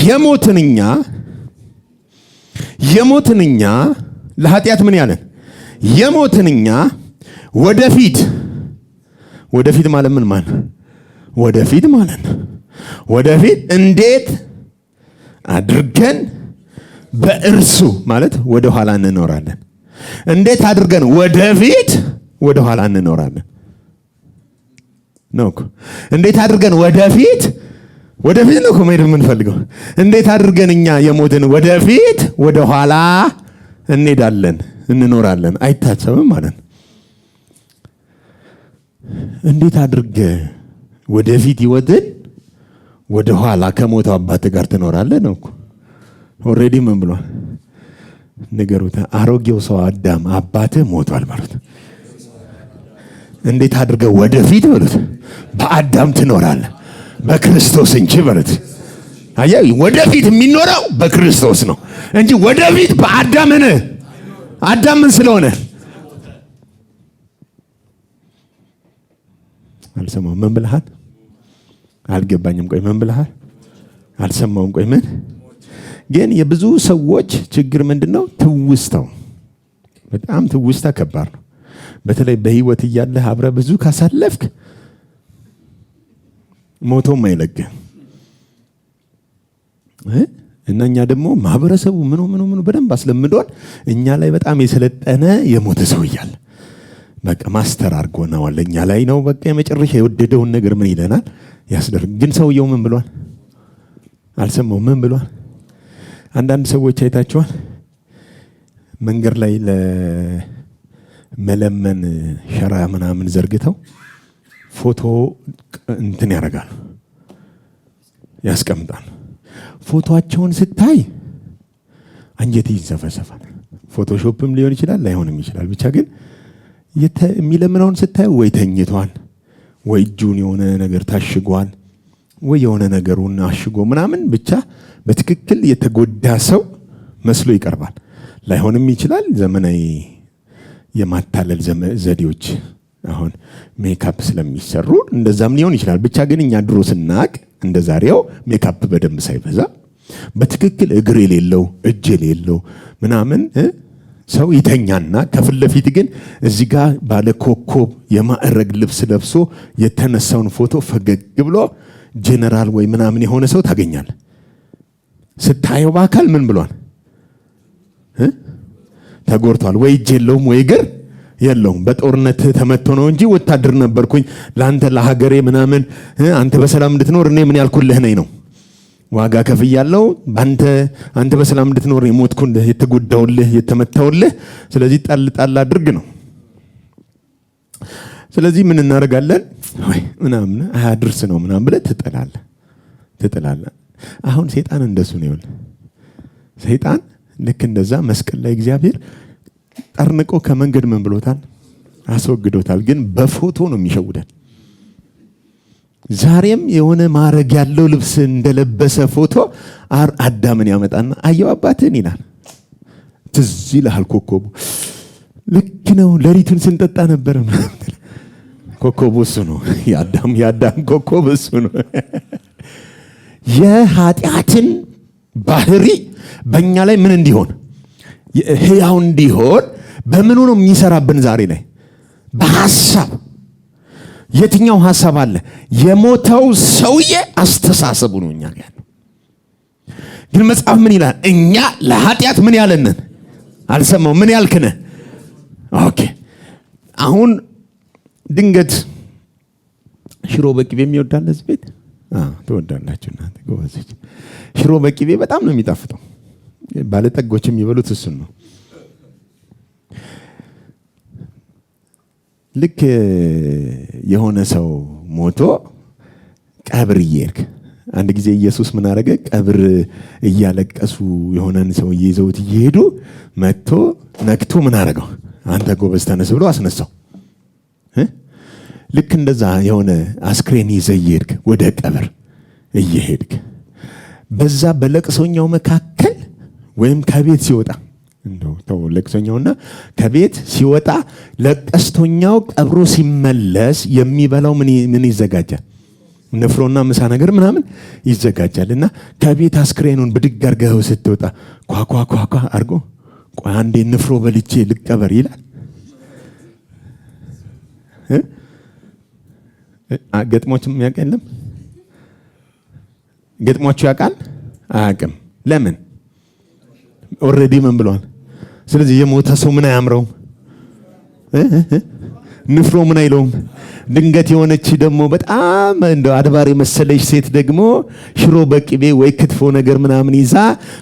የሞትንኛ ለኃጢአት ምን ያለን የሞትንኛ ወደፊት ማለት ምን ማለት ወደፊት ማለት ነው። ወደፊት እንዴት አድርገን በእርሱ ማለት ወደ ኋላ እንኖራለን። እንዴት አድርገን ወደፊት ወደ ኋላ እንኖራለን ነው እኮ። እንዴት አድርገን ወደፊት ነው እኮ መሄድ የምንፈልገው። እንዴት አድርገን እኛ የሞትን ወደፊት ወደ ኋላ እንሄዳለን እንኖራለን። አይታሰብም ማለት ነው። እንዴት አድርገ ወደፊት ይወድን ወደ ኋላ ከሞተው አባት ጋር ትኖራለህ ነው እኮ። ኦሬዲ ምን ብሏል ንገሩት። አሮጌው ሰው አዳም አባትህ ሞቷል ማለት። እንዴት አድርገ ወደፊት በሉት በአዳም ትኖራለህ በክርስቶስ እንጂ በሉት። አያይ ወደፊት የሚኖረው በክርስቶስ ነው እንጂ ወደፊት በአዳም ምን ስለሆነ አልሰማውም። ምን ብለሃል? አልገባኝም። ቆይ ምን ብለሃል? አልሰማውም። ቆይ ምን ግን የብዙ ሰዎች ችግር ምንድነው? ትውስታው። በጣም ትውስታ ከባድ ነው። በተለይ በህይወት እያለህ አብረ ብዙ ካሳለፍክ ሞቶም አይለቅም። እና እኛ ደግሞ ማህበረሰቡ ምኑ በደንብ አስለምዶን እኛ ላይ በጣም የሰለጠነ የሞተ ሰው እያለ በቃ ማስተር አድርጎናል። እኛ ላይ ነው በቃ የመጨረሻ የወደደውን ነገር ምን ይለናል ያስደርግ። ግን ሰውየው ምን ብሏል? አልሰማው። ምን ብሏል? አንዳንድ ሰዎች አይታችኋል፣ መንገድ ላይ ለመለመን ሸራ ምናምን ዘርግተው ፎቶ እንትን ያደርጋል ያስቀምጣል። ፎቶአቸውን ስታይ አንጀት ይዘፈዘፋል። ፎቶሾፕም ሊሆን ይችላል ላይሆንም ይችላል። ብቻ ግን የሚለምነውን ስታይ ወይ ተኝቷል፣ ወይ እጁን የሆነ ነገር ታሽጓል፣ ወይ የሆነ ነገሩን አሽጎ ምናምን ብቻ በትክክል የተጎዳ ሰው መስሎ ይቀርባል። ላይሆንም ይችላል። ዘመናዊ የማታለል ዘዴዎች አሁን ሜካፕ ስለሚሰሩ እንደዛም ሊሆን ይችላል። ብቻ ግን እኛ ድሮ ስናቅ እንደዛሬው ሜካፕ በደንብ ሳይበዛ በትክክል እግር የሌለው እጅ የሌለው ምናምን ሰው ይተኛና ከፊት ለፊት ግን እዚህ ጋር ባለ ኮከብ የማዕረግ ልብስ ለብሶ የተነሳውን ፎቶ ፈገግ ብሎ ጄነራል ወይ ምናምን የሆነ ሰው ታገኛለህ። ስታየው በአካል ምን ብሏል? ተጎድቷል። ወይ እጅ የለውም ወይ እግር የለውም። በጦርነት ተመቶ ነው እንጂ ወታደር ነበርኩኝ ለአንተ ለሀገሬ ምናምን አንተ በሰላም እንድትኖር እኔ ምን ያልኩልህ ነኝ ነው። ዋጋ ከፍያለሁ አንተ በሰላም እንድትኖር የሞትኩልህ የተጎዳውልህ የተመታውልህ። ስለዚህ ጣል ጣል አድርግ ነው። ስለዚህ ምን እናደርጋለን? ወይ ምናምን አያድርስ ነው ምናምን ብለህ ትጥላለህ። አሁን ሰይጣን እንደሱ ነው ይሁን። ሰይጣን ልክ እንደዛ መስቀል ላይ እግዚአብሔር ጠርንቆ ከመንገድ ምን ብሎታል? አስወግዶታል። ግን በፎቶ ነው የሚሸውደን። ዛሬም የሆነ ማረግ ያለው ልብስ እንደለበሰ ፎቶ አዳምን ያመጣና አየው አባትህን ይላል። ትዝ ይልሃል ኮከቡ። ልክ ነው ሌሊቱን ስንጠጣ ነበር። ኮከቡ እሱ ነው። የአዳም ኮከብ እሱ ነው። የኃጢአትን ባህሪ በእኛ ላይ ምን እንዲሆን ሕያው እንዲሆን በምኑ ነው የሚሰራብን? ዛሬ ላይ በሐሳብ። የትኛው ሐሳብ አለ? የሞተው ሰውዬ አስተሳሰቡ ነው እኛ ጋር። ግን መጽሐፍ ምን ይላል? እኛ ለኃጢአት ምን ያለንን አልሰማው። ምን ያልክነ? ኦኬ አሁን ድንገት ሽሮ በቅቤ የሚወዳል እዚህ ቤት? ትወዳላችሁ እናንተ ጎበዞች። ሽሮ በቅቤ በጣም ነው የሚጣፍጠው። ባለጠጎች የሚበሉት እሱን ነው። ልክ የሆነ ሰው ሞቶ ቀብር እየሄድክ አንድ ጊዜ ኢየሱስ ምን አደረገ? ቀብር እያለቀሱ የሆነን ሰው ይዘውት እየሄዱ መጥቶ ነክቶ ምን አደረገው? አንተ ጎበዝ ተነስ ብሎ አስነሳው። ልክ እንደዛ የሆነ አስክሬን ይዘህ እየሄድክ ወደ ቀብር እየሄድክ በዛ በለቅሶኛው መካከል ወይም ከቤት ሲወጣ እንደው ተው ለቅሶኛውና ከቤት ሲወጣ ለቀስቶኛው ቀብሮ ሲመለስ የሚበላው ምን ይዘጋጃል? ንፍሮና ምሳ ነገር ምናምን ይዘጋጃልና ከቤት አስክሬኑን ብድግ አድርገው ስትወጣ ኳኳኳኳ አድርጎ ቆይ አንዴ ንፍሮ በልቼ ልቀበር ይላል። ገጥሞችም ያቀለም ገጥሞቹ ያውቃል አያውቅም? ለምን? ኦልሬዲ ምን ብሏል? ስለዚህ የሞተ ሰው ምን አያምረውም? ንፍሮ ምን አይለውም? ድንገት የሆነች ደግሞ በጣም እንደው አድባር የመሰለች ሴት ደግሞ ሽሮ በቅቤ ወይ ክትፎ ነገር ምናምን ይዛ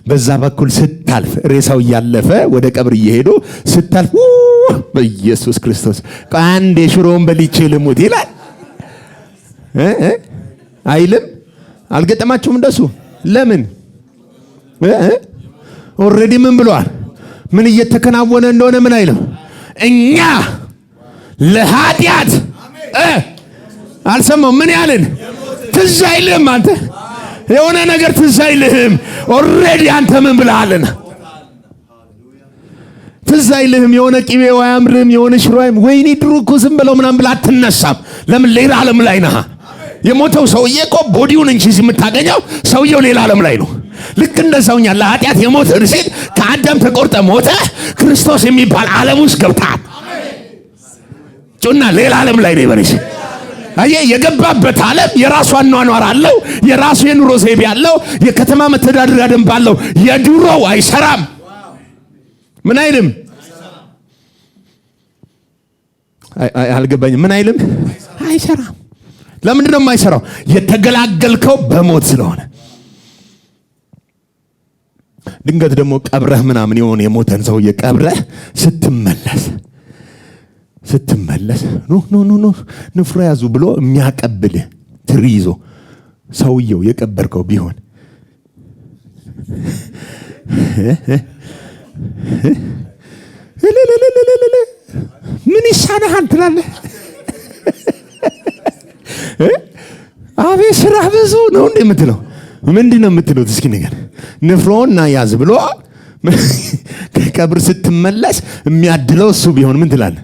በዛ በኩል ስታልፍ ሬሳው እያለፈ ወደ ቀብር እየሄዱ ስታልፍ በኢየሱስ ክርስቶስ አንዴ ሽሮውን በልቼ ልሙት ይላል አይልም? አልገጠማችሁም እንደሱ? ለምን? ኦልሬዲ ምን ብሏል? ምን እየተከናወነ እንደሆነ ምን አይልም? እኛ ለኃጢአት አልሰማው ምን ያልን ትዝ አይልህም? አንተ የሆነ ነገር ትዝ አይልህም? ኦልሬዲ አንተ ምን ብለሃልና ትዝ አይልህም? የሆነ ቅቤው አያምርም፣ የሆነ ሽሮይም ወይኔ ድሮ እኮ ዝም ብለው ምናምን ብለህ አትነሳም። ለምን? ሌላ ዓለም ላይ ነህ። የሞተው ሰውዬ እኮ ቦዲውን እንጂ የምታገኘው ሰውየው ሌላ ዓለም ላይ ነው። ልክ እንደዛውኛ ለኃጢአት የሞተ ርሴት ከአዳም ተቆርጠ ሞተ ክርስቶስ የሚባል ዓለም ውስጥ ገብታል። ጩና ሌላ ዓለም ላይ ነው ይበልሽ። አየህ የገባበት ዓለም የራሱ አኗኗር አለው፣ የራሱ የኑሮ ዘይቤ አለው፣ የከተማ መተዳደሪያ ደንብ አለው። የድሮው አይሰራም። ምን አይልም? አልገባኝም። ምን አይልም? አይሰራም። ለምንድን ነው የማይሰራው? የተገላገልከው በሞት ስለሆነ። ድንገት ደግሞ ቀብረህ ምናምን የሆነ የሞተን ሰው የቀብረህ ስትመለስ ኖ ንፍሮ ያዙ ብሎ የሚያቀብልህ ትሪ ይዞ ሰውየው የቀበርከው ቢሆን ምን ይሳናሃል ትላለህ? አቤት ስራ ብዙ ነው እንዴ የምትለው? ምንድን ነው የምትሉት? እስኪ ነገር ንፍሮና ያዝ ብሎ ከቀብር ስትመለስ የሚያድለው እሱ ቢሆን ምን ትላለህ?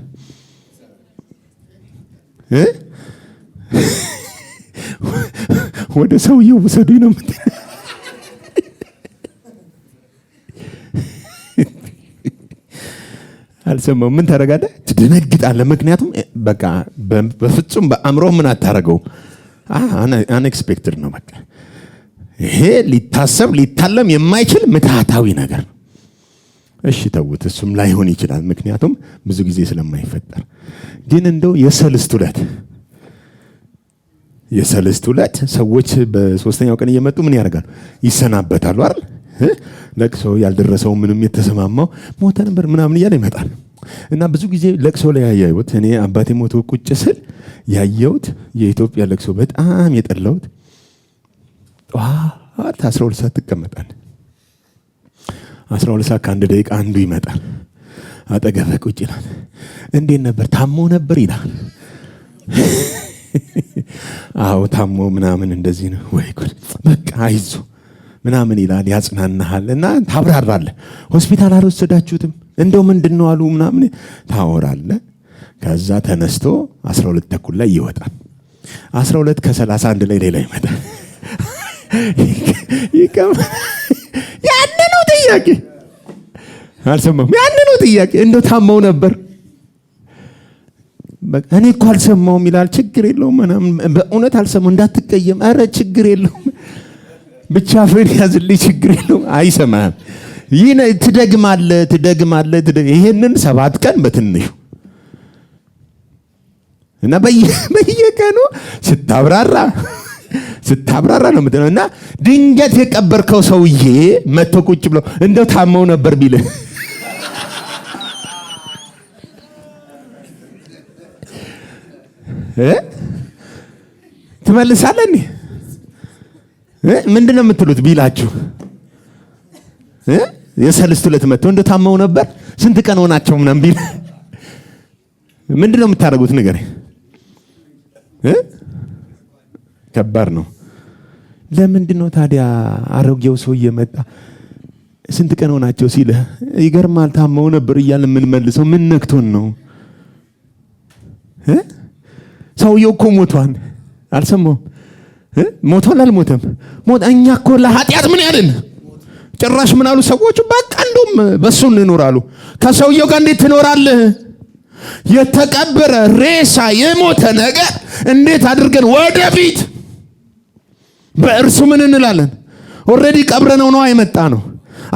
ወደ ሰውየው ወሰዱኝ ነው የምትለው? አልሰማው ምን ታረጋለህ? ትደነግጣለህ። ምክንያቱም በቃ በፍጹም በአእምሮ ምን አታረገው? አንኤክስፔክትድ ነው። በቃ ይሄ ሊታሰብ ሊታለም የማይችል ምትሃታዊ ነገር ነው። እሺ ተውት፣ እሱም ላይሆን ይችላል፣ ምክንያቱም ብዙ ጊዜ ስለማይፈጠር። ግን እንደው የሰልስት ዕለት ሰዎች በሶስተኛው ቀን እየመጡ ምን ያደርጋሉ? ይሰናበታሉ አይደል? ለቅሶ ያልደረሰው ምንም የተሰማማው ሞተ ነበር ምናምን እያለ ይመጣል። እና ብዙ ጊዜ ለቅሶ ላይ ያየሁት እኔ አባቴ ሞቶ ቁጭ ስል ያየሁት የኢትዮጵያ ለቅሶ በጣም የጠላሁት ጠዋት 12 ሰዓት ትቀመጣል። 12 ሰዓት ከአንድ ደቂቃ አንዱ ይመጣል፣ አጠገበ ቁጭ ይላል። እንዴት ነበር? ታሞ ነበር ይላል። አዎ ታሞ ምናምን እንደዚህ ነው ወይ ጉድ፣ በቃ አይዞ ምናምን ይላል፣ ያጽናናሃል እና ታብራራለህ። ሆስፒታል አልወሰዳችሁትም እንደው ምንድነው አሉ ምናምን ታወራለህ። ከዛ ተነስቶ 12 ተኩል ላይ ይወጣል። 12 ከ31 ላይ ሌላ ይመጣል። ያንኑ ጥያቄ አልሰማም። ያንኑ ጥያቄ እንደው ታመው ነበር እኔ እኮ አልሰማውም ይላል። ችግር የለውም ምናምን በእውነት አልሰማው እንዳትቀየም፣ ኧረ ችግር የለውም ብቻ ፍሬን ያዝልኝ ችግር የለውም። አይሰማህም። ይሄን ትደግማለህ ይሄንን 7 ቀን በትንሹ እና በየቀኑ ስታብራራ ነው የምትለው። እና ድንገት የቀበርከው ሰውዬ መጥቶ ቁጭ ብሎ እንደው ታመው ነበር ቢልህ ትመልሳለህ? ምንድነው የምትሉት ቢላችሁ? የሰልስት ዕለት መጥቶ እንደው ታመው ነበር ስንት ቀን ሆናቸው ምናምን ቢል ምንድነው የምታደርጉት? ንገረኝ። ከባድ ነው። ለምንድን ነው ታዲያ አሮጌው ሰው እየመጣ ስንት ቀን ሆናቸው ሲልህ ይገርማል ታመው ነበር እያልን የምንመልሰው ምን ነክቶን ነው? ሰውየው እኮ ሞቷል። አልሰማሁም። ሞቷል አልሞተም? እኛ እኮ ለኃጢአት ምን ያልን ጭራሽ ምን አሉ ሰዎች? በቃ እንደውም በሱ እንኖራሉ። ከሰውየው ጋር እንዴት ትኖራለህ? የተቀበረ ሬሳ የሞተ ነገር እንዴት አድርገን ወደፊት በእርሱ ምን እንላለን? ኦሬዲ ቀብረነው ነው አይመጣ ነው።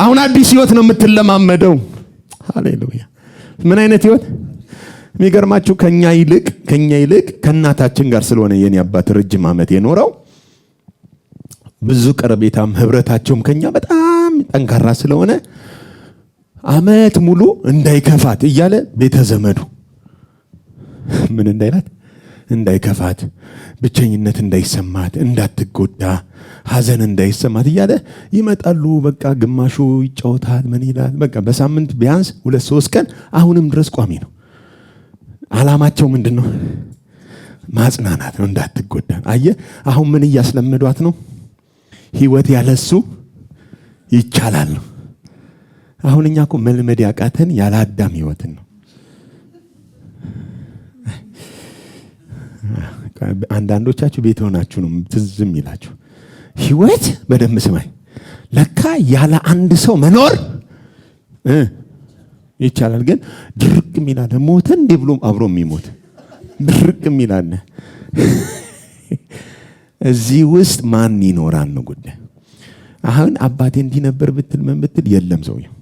አሁን አዲስ ህይወት ነው የምትለማመደው። ሃሌሉያ! ምን አይነት ህይወት የሚገርማችሁ ከኛ ይልቅ ከእናታችን ጋር ስለሆነ የኔ አባት ረጅም ዓመት የኖረው ብዙ ቀረቤታም ህብረታቸውም ከኛ በጣም ጠንካራ ስለሆነ ዓመት ሙሉ እንዳይከፋት እያለ ቤተ ዘመዱ ምን እንዳይከፋት ብቸኝነት እንዳይሰማት እንዳትጎዳ ሐዘን እንዳይሰማት እያለ ይመጣሉ። በቃ ግማሹ ይጫወታል ምን ይላል። በቃ በሳምንት ቢያንስ 2-3 ቀን አሁንም ድረስ ቋሚ ነው። ዓላማቸው ምንድነው? ማጽናናት ነው፣ እንዳትጎዳ። አየህ አሁን ምን እያስለመዷት ነው? ህይወት ያለሱ ይቻላል ነው። አሁን እኛ እኮ መልመድ ያቃተን ያለ አዳም ህይወትን ነው። አንዳንዶቻችሁ ቤት ሆናችሁ ነው ትዝም ይላችሁ ህይወት። በደንብ ስማኝ። ለካ ያለ አንድ ሰው መኖር ይቻላል። ግን ድርቅ ሚላለ ሞተ እንዴ ብሎ አብሮ የሚሞት ድርቅ ሚላለ እዚህ ውስጥ ማን ይኖራል ነው ጉዳይ። አሁን አባቴ እንዲህ ነበር ብትል ምን ብትል የለም ሰውየው።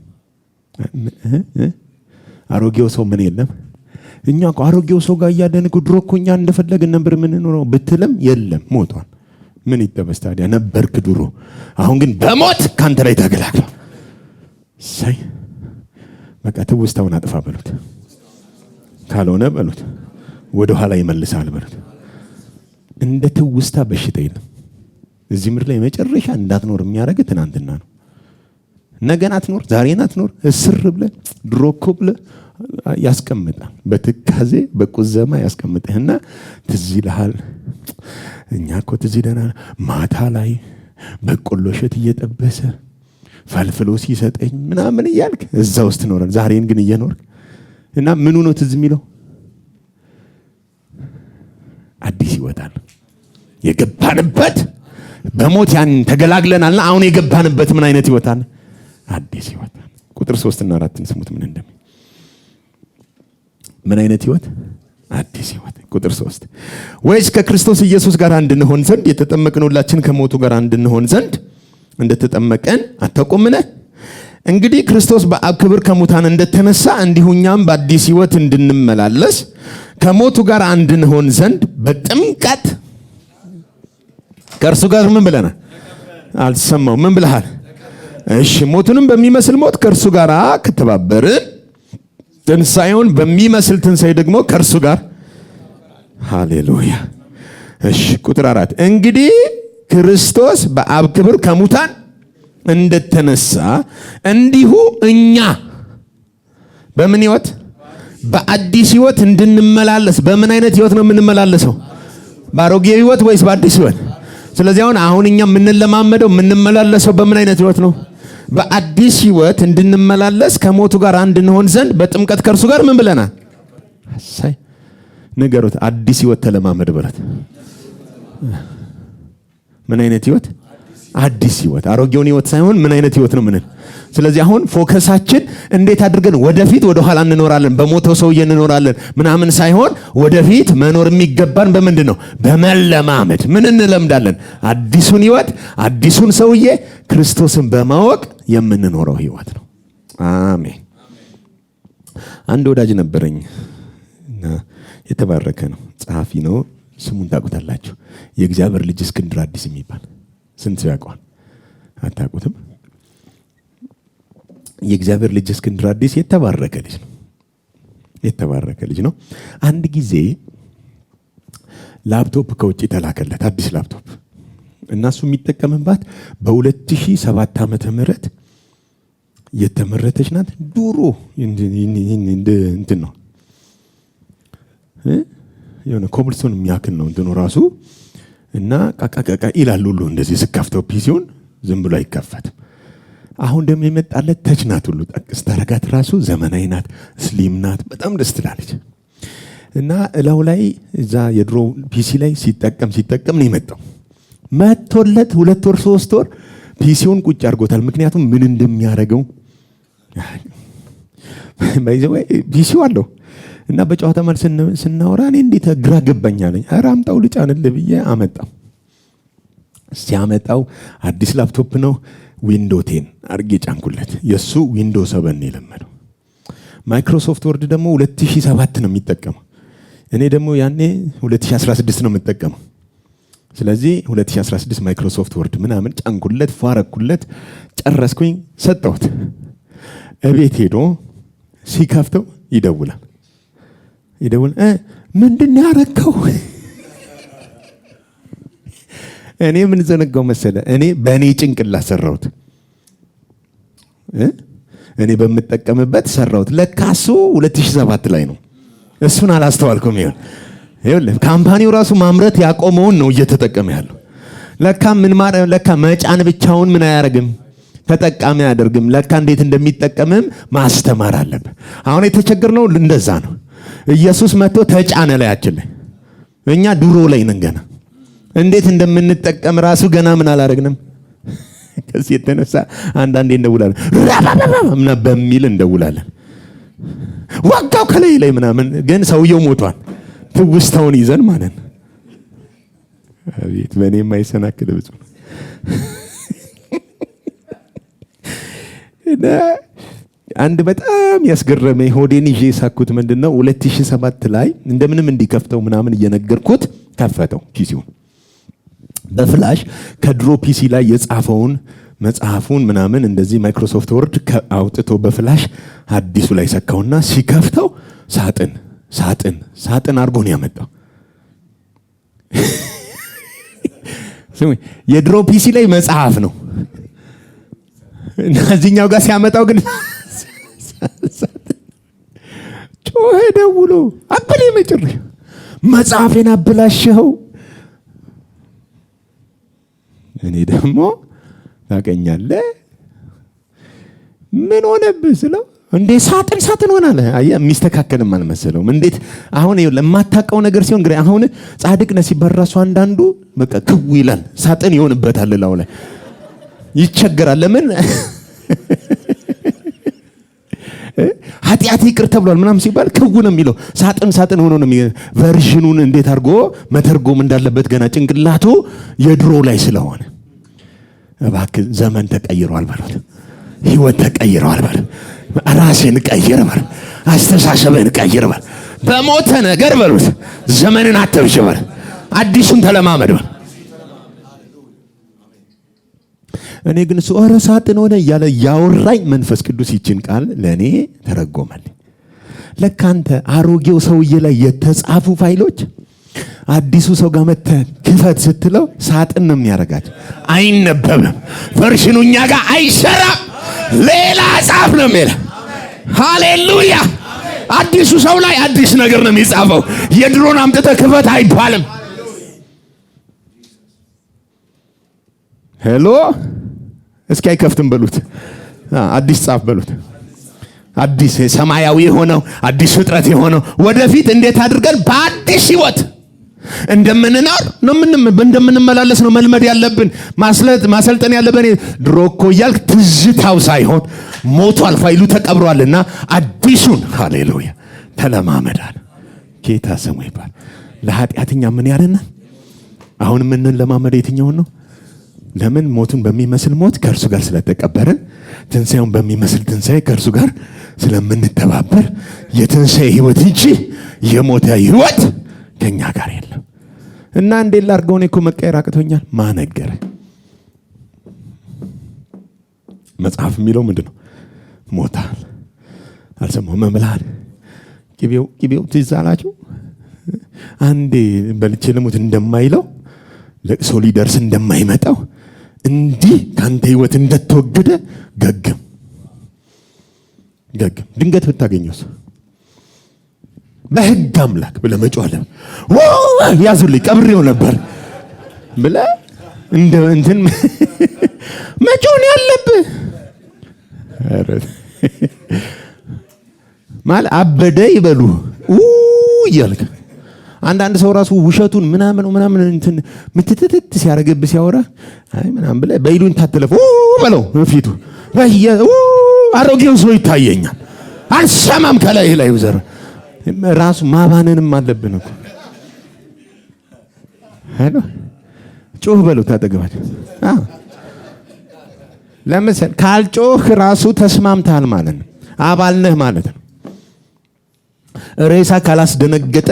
አሮጌው ሰው ምን የለም። እኛ እኮ አሮጌው ሰው ጋር እያለን እኮ ድሮ እኮ እኛ እንደፈለግን ነበር የምንኖረው ብትልም የለም ሞቷል። ምን ይጠበስ ታዲያ? ነበርክ ድሮ። አሁን ግን በሞት ካንተ ላይ ተገላግሏል። ሳይ በቃ ትውስታውን አጥፋ በሉት። ካልሆነ በሉት ወደ ኋላ ይመልሳል በሉት። እንደ ትውስታ በሽታ የለም እዚህ ምድር ላይ። መጨረሻ እንዳትኖር የሚያደርግ ትናንትና ነው። ነገን አትኖር፣ ዛሬን አትኖር። እስር ብለህ ድሮ እኮ ብለህ ያስቀምጣል። በትካዜ በቁዘማ ያስቀምጥህና ትዝ ይልሃል። እኛ እኮ ትዝ ይለናል ማታ ላይ በቆሎ እሸት እየጠበሰ ፈልፍሎ ሲሰጠኝ ምናምን እያልክ እዛ ውስጥ ትኖራለህ። ዛሬን ግን እየኖርክ እና ምኑ ነው ትዝ የሚለው? አዲስ ህይወት አለ የገባንበት። በሞት ያን ተገላግለናልና አሁን የገባንበት ምን አይነት ህይወት አለ? አዲስ ህይወት አለ። ቁጥር 3 እና 4 ስሙት ምን እንደሚል። ምን አይነት ህይወት? አዲስ ህይወት። ቁጥር 3 ወይስ ከክርስቶስ ኢየሱስ ጋር እንድንሆን ዘንድ የተጠመቅን ሁላችን ከሞቱ ጋር እንድንሆን ዘንድ እንደተጠመቀን አታውቁምን? እንግዲህ ክርስቶስ በአብ ክብር ከሙታን እንደተነሳ እንዲሁ እኛም በአዲስ ሕይወት እንድንመላለስ ከሞቱ ጋር አንድ እንሆን ዘንድ በጥምቀት ከእርሱ ጋር ምን ብለናል? አልሰማው ምን ብለሃል? እሺ ሞቱንም በሚመስል ሞት ከእርሱ ጋር ከተባበርን ትንሣኤውን በሚመስል ትንሣኤ ደግሞ ከእርሱ ጋር ሃሌሉያ። እሺ ቁጥር 4 እንግዲህ ክርስቶስ በአብ ክብር ከሙታን እንደተነሳ እንዲሁ እኛ በምን ሕይወት? በአዲስ ሕይወት እንድንመላለስ። በምን አይነት ሕይወት ነው የምንመላለሰው? በአሮጌ ሕይወት ወይስ በአዲስ ሕይወት? ስለዚህ አሁን እኛ የምንለማመደው የምንመላለሰው በምን አይነት ሕይወት ነው? በአዲስ ሕይወት እንድንመላለስ ከሞቱ ጋር አንድ እንሆን ዘንድ በጥምቀት ከእርሱ ጋር ምን ብለናል? አሳይ ንገሩት። አዲስ ሕይወት ተለማመድ በረት። ምን አይነት ሕይወት? አዲስ ሕይወት። አሮጌውን ሕይወት ሳይሆን ምን አይነት ሕይወት ነው? ምን? ስለዚህ አሁን ፎከሳችን እንዴት አድርገን ወደፊት ወደ ኋላ እንኖራለን፣ በሞተው ሰውዬ እንኖራለን ምናምን ሳይሆን ወደፊት መኖር የሚገባን በምንድን ነው? በመለማመድ። ምን እንለምዳለን? አዲሱን ሕይወት፣ አዲሱን ሰውዬ ክርስቶስን በማወቅ የምንኖረው ሕይወት ነው። አሜን። አንድ ወዳጅ ነበረኝ እና የተባረከ ነው፣ ጸሐፊ ነው። ስሙን ታውቁታላችሁ። የእግዚአብሔር ልጅ እስክንድር አዲስ የሚባል ስንት ሰው ያውቀዋል? አታውቁትም? የእግዚአብሔር ልጅ እስክንድር አዲስ የተባረከ ልጅ ነው። የተባረከ ልጅ ነው። አንድ ጊዜ ላፕቶፕ ከውጭ ተላከለት፣ አዲስ ላፕቶፕ እና እሱ የሚጠቀምባት በ2007 ዓመተ ምህረት የተመረተች ናት። ድሮ እንትን ነው የሆነ ኮብልስቶን የሚያክል ነው እንትኑ ራሱ እና ቃቃቃ ይላል ሁሉ እንደዚህ ስከፍተው ፒሲውን ዝም ብሎ አይከፈትም። አሁን ደግሞ የመጣለት ተች ናት። ሁሉ ጠቅስ ታረጋት ራሱ ዘመናዊ ናት፣ ስሊም ናት፣ በጣም ደስ ትላለች። እና እላው ላይ እዛ የድሮ ፒሲ ላይ ሲጠቀም ነው የመጣው። መጥቶለት 2 ወር 3 ወር ፒሲውን ቁጭ አድርጎታል። ምክንያቱም ምን እንደሚያደርገው ባይዘው ፒሲው አለው እና በጨዋታ ማለት ስናወራ እኔ እንዴት ግራ ገባኛለኝ። ኧረ አምጣው ልጫንልህ ብዬ አመጣው። ሲያመጣው አዲስ ላፕቶፕ ነው። ዊንዶ 10 አርጌ ጫንኩለት። የሱ ዊንዶ 7 ነው የለመደው። ማይክሮሶፍት ወርድ ደግሞ 2007 ነው የሚጠቀመው። እኔ ደግሞ ያኔ 2016 ነው የምጠቀመው። ስለዚህ 2016 ማይክሮሶፍት ወርድ ምናምን ጫንኩለት፣ ፏረኩለት፣ ጨረስኩኝ፣ ሰጠሁት። እቤት ሄዶ ሲከፍተው ይደውላል። ምንድን ነው ያረከው? እኔ ምን ዘነጋው መሰለ? እኔ በእኔ ጭንቅላት ሰራሁት። እኔ በምጠቀምበት ሰራሁት። ለካ እሱ 2007 ላይ ነው። እሱን አላስተዋልኩም። ይኸውልህ ካምፓኒው ራሱ ማምረት ያቆመውን ነው እየተጠቀመ ያለው። ለካ መጫን ብቻውን ምን አያደርግም? ተጠቃሚ አያደርግም። ለካ እንዴት እንደሚጠቀምም ማስተማር አለብን። አሁን የተቸገርነው እንደዛ ነው። ኢየሱስ መጥቶ ተጫነ ላያችን ላይ። እኛ ድሮ ላይ ነን ገና። እንዴት እንደምንጠቀም ራሱ ገና ምን አላደረግንም። ከዚህ የተነሳ አንዳንዴ እንደውላለን ምና በሚል እንደውላለን። ዋጋው ከላይ ላይ ምናምን፣ ግን ሰውየው ሞቷል። ትውስታውን ይዘን ማለት ነው። አቤት በእኔ የማይሰናክል ብዙ እና አንድ በጣም ያስገረመኝ ሆዴን ይዤ ሳኩት ምንድነው 2007 ላይ እንደምንም እንዲከፍተው ምናምን እየነገርኩት ከፈተው ፒሲውን በፍላሽ ከድሮ ፒሲ ላይ የጻፈውን መጽሐፉን ምናምን እንደዚህ ማይክሮሶፍት ወርድ አውጥቶ በፍላሽ አዲሱ ላይ ሰካውና ሲከፍተው ሳጥን አድርጎ ነው ያመጣው። የድሮ ፒሲ ላይ መጽሐፍ ነው እና እዚህኛው ጋር ሲያመጣው ግን ጮኸ ደውሎ አበሌ መጨረሻ መጽሐፌን አበላሸኸው። እኔ ደግሞ ታውቀኛለህ ምን ሆነብህ ስለው እንዴ ሳጥን ሆናለ። አያ የሚስተካከልም አልመሰለውም። እንዴት አሁን ለማታውቀው ነገር ሲሆን እንግዲህ አሁን ጻድቅ ነህ ሲባል ራሱ አንዳንዱ በቃ ክው ይላል። ሳጥን ይሆንበታል ላው ላይ ይቸገራል። ለምን ኃጢአት ይቅር ተብሏል ምናምን ሲባል ክው ነው የሚለው። ሳጥን ሆኖ ነው ቨርዥኑን እንዴት አድርጎ መተርጎም እንዳለበት ገና ጭንቅላቱ የድሮ ላይ ስለሆነ እባክህ ዘመን ተቀይሯል በሉት። ህይወት ተቀይረዋል በል። ራሴን ቀይር በል። አስተሳሰብህን ቀይር በል። በሞተ ነገር በሉት ዘመንን አትብሽ በል። አዲሱን ተለማመድ በል። እኔ ግን ሶረ ሳጥን ሆነ እያለ ያወራኝ መንፈስ ቅዱስ ይችን ቃል ለእኔ ተረጎመልኝ። ለካ አንተ አሮጌው ሰውዬ ላይ የተጻፉ ፋይሎች አዲሱ ሰው ጋር መተህ ክፈት ስትለው ሳጥን ነው የሚያደርጋቸው። አይነበብም። ቨርሽኑ እኛ ጋር አይሰራም። ሌላ ጻፍ ነው የሚለው። ሃሌሉያ። አዲሱ ሰው ላይ አዲስ ነገር ነው የሚጻፈው። የድሮን አምጥተህ ክፈት አይባልም። ሄሎ እስኪ አይከፍትም በሉት። አዲስ ጻፍ በሉት። አዲስ ሰማያዊ የሆነው አዲስ ፍጥረት የሆነው ወደፊት እንዴት አድርገን በአዲስ ህይወት እንደምንኖር ነው እንደምንመላለስ ነው መልመድ ያለብን። ማሰልጠን ያለብን ድሮ እኮ እያልክ ትዝታው ሳይሆን ሞቷል፣ ፋይሉ ተቀብሯልና አዲሱን ሃሌሉያ ተለማመዳል። ጌታ ስሙ ይባል። ለኃጢአተኛ ምን ያለናል? አሁን ምን ለማመድ የትኛውን ነው? ለምን ሞቱን በሚመስል ሞት ከእርሱ ጋር ስለተቀበረን ትንሣኤውን በሚመስል ትንሣኤ ከእርሱ ጋር ስለምንተባበር የትንሣኤ ህይወት እንጂ የሞተ ህይወት ከኛ ጋር የለም። እና እንዴት ላድርገው? እኔ እኮ መቀየር አቅቶኛል። ማነገረ መጽሐፍ የሚለው ምንድን ነው? ሞታል አልሰማሁም መምላል ቅቤው ትዝ አላችሁ? አንዴ በልቼ ልሙት እንደማይለው ለቅሶ ሊደርስ እንደማይመጣው እንዲህ ካንተ ህይወት እንደተወገደ ገግም። ድንገት ብታገኘውስ በህግ አምላክ ብለህ መጮህ ያዙልኝ ቀብሬው ነበር ብለህ እንትን መጮህ ነው ያለብህ። ማለት አበደ ይበሉ እያልክ አንዳንድ ሰው ራሱ ውሸቱን ምናምን እንትን ምትትት ሲያረገብህ ሲያወራ አይ ምናምን ብለህ በይሉን ታተለፈ በለው ፊቱ አሮጌው ሰው ይታየኛል። አልሰማም ከላይ ላይ ዘር ራሱ ማባነንም አለብን እኮ ሄሎ ጮህ በለው ታጠገባች ለምሳሌ ካልጮህ ራሱ ተስማምታል ማለት ነው። አባል ነህ ማለት ነው። ሬሳ ካላስደነገጠ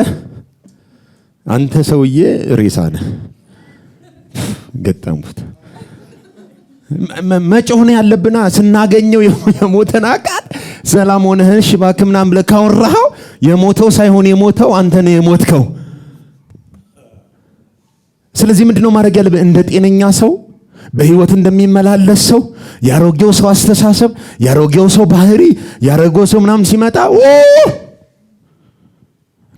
አንተ ሰውዬ ሬሳ ነህ። ገጠሙት። መጮህ ነው ያለብና ስናገኘው የሞተን አቃት ሰላም ሆነህ እባክህ ምናምን ብለህ ካወራኸው የሞተው ሳይሆን የሞተው አንተ ነህ የሞትከው። ስለዚህ ምንድነው ማድረግ ያለብህ? እንደ ጤነኛ ሰው በህይወት እንደሚመላለስ ሰው ያሮጌው ሰው አስተሳሰብ፣ ያሮጌው ሰው ባህሪ፣ ያሮጌው ሰው ምናምን ሲመጣ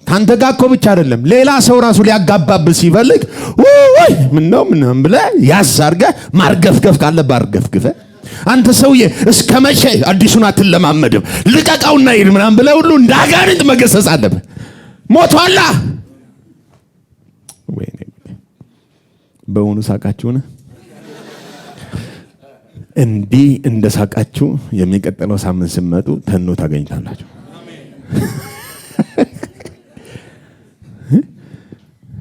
ካንተ ጋር እኮ ብቻ አይደለም ሌላ ሰው ራሱ ሊያጋባብህ ሲፈልግ ወይ ምነው ምናምን ብለህ ያዝ አድርገህ ማርገፍገፍ ካለብህ አርገፍግፈህ አንተ ሰውዬ እስከ መቼ አዲሱን አትለማመድም? ልቀቀውና ይል ምናምን ብለህ ሁሉ እንዳጋንንት መገሰጽ አለብህ። ሞቷላ። ወይኔ በእውኑ ሳቃችሁን? እንዲህ እንደ ሳቃችሁ የሚቀጥለው ሳምንት ስትመጡ ተኖ ታገኝታላችሁ።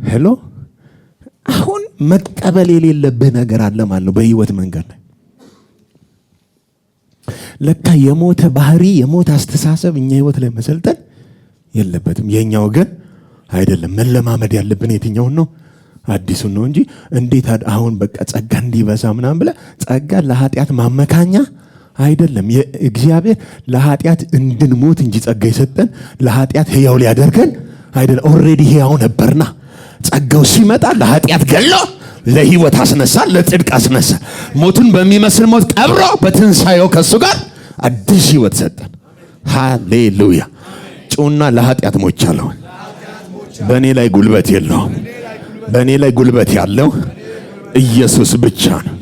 ሄሎ አሁን መቀበል የሌለብህ ነገር አለ ማለት ነው በህይወት መንገድ ላይ። ለካ የሞተ ባህሪ የሞተ አስተሳሰብ እኛ ህይወት ላይ መሰልጠን የለበትም። የኛ ወገን አይደለም። መለማመድ ያለብን የትኛውን ነው? አዲሱን ነው እንጂ እንዴት አሁን በቃ ጸጋ እንዲበዛ ምናምን ብለህ ጸጋ ለኃጢአት ማመካኛ አይደለም። እግዚአብሔር ለኃጢአት እንድንሞት እንጂ ጸጋ የሰጠን ለኃጢአት ህያው ሊያደርገን አይደለም። ኦልሬዲ ህያው ነበርና ጸጋው ሲመጣ ለኃጢአት ገሎ ለህይወት አስነሳ፣ ለጽድቅ አስነሳ። ሞቱን በሚመስል ሞት ቀብሮ በትንሣኤው ከሱ ጋር አዲስ ህይወት ሰጠን። ሃሌሉያ። ጩና ለኃጢአት ሞቻለሁ። በእኔ ላይ ጉልበት የለውም። በእኔ ላይ ጉልበት ያለው ኢየሱስ ብቻ ነው።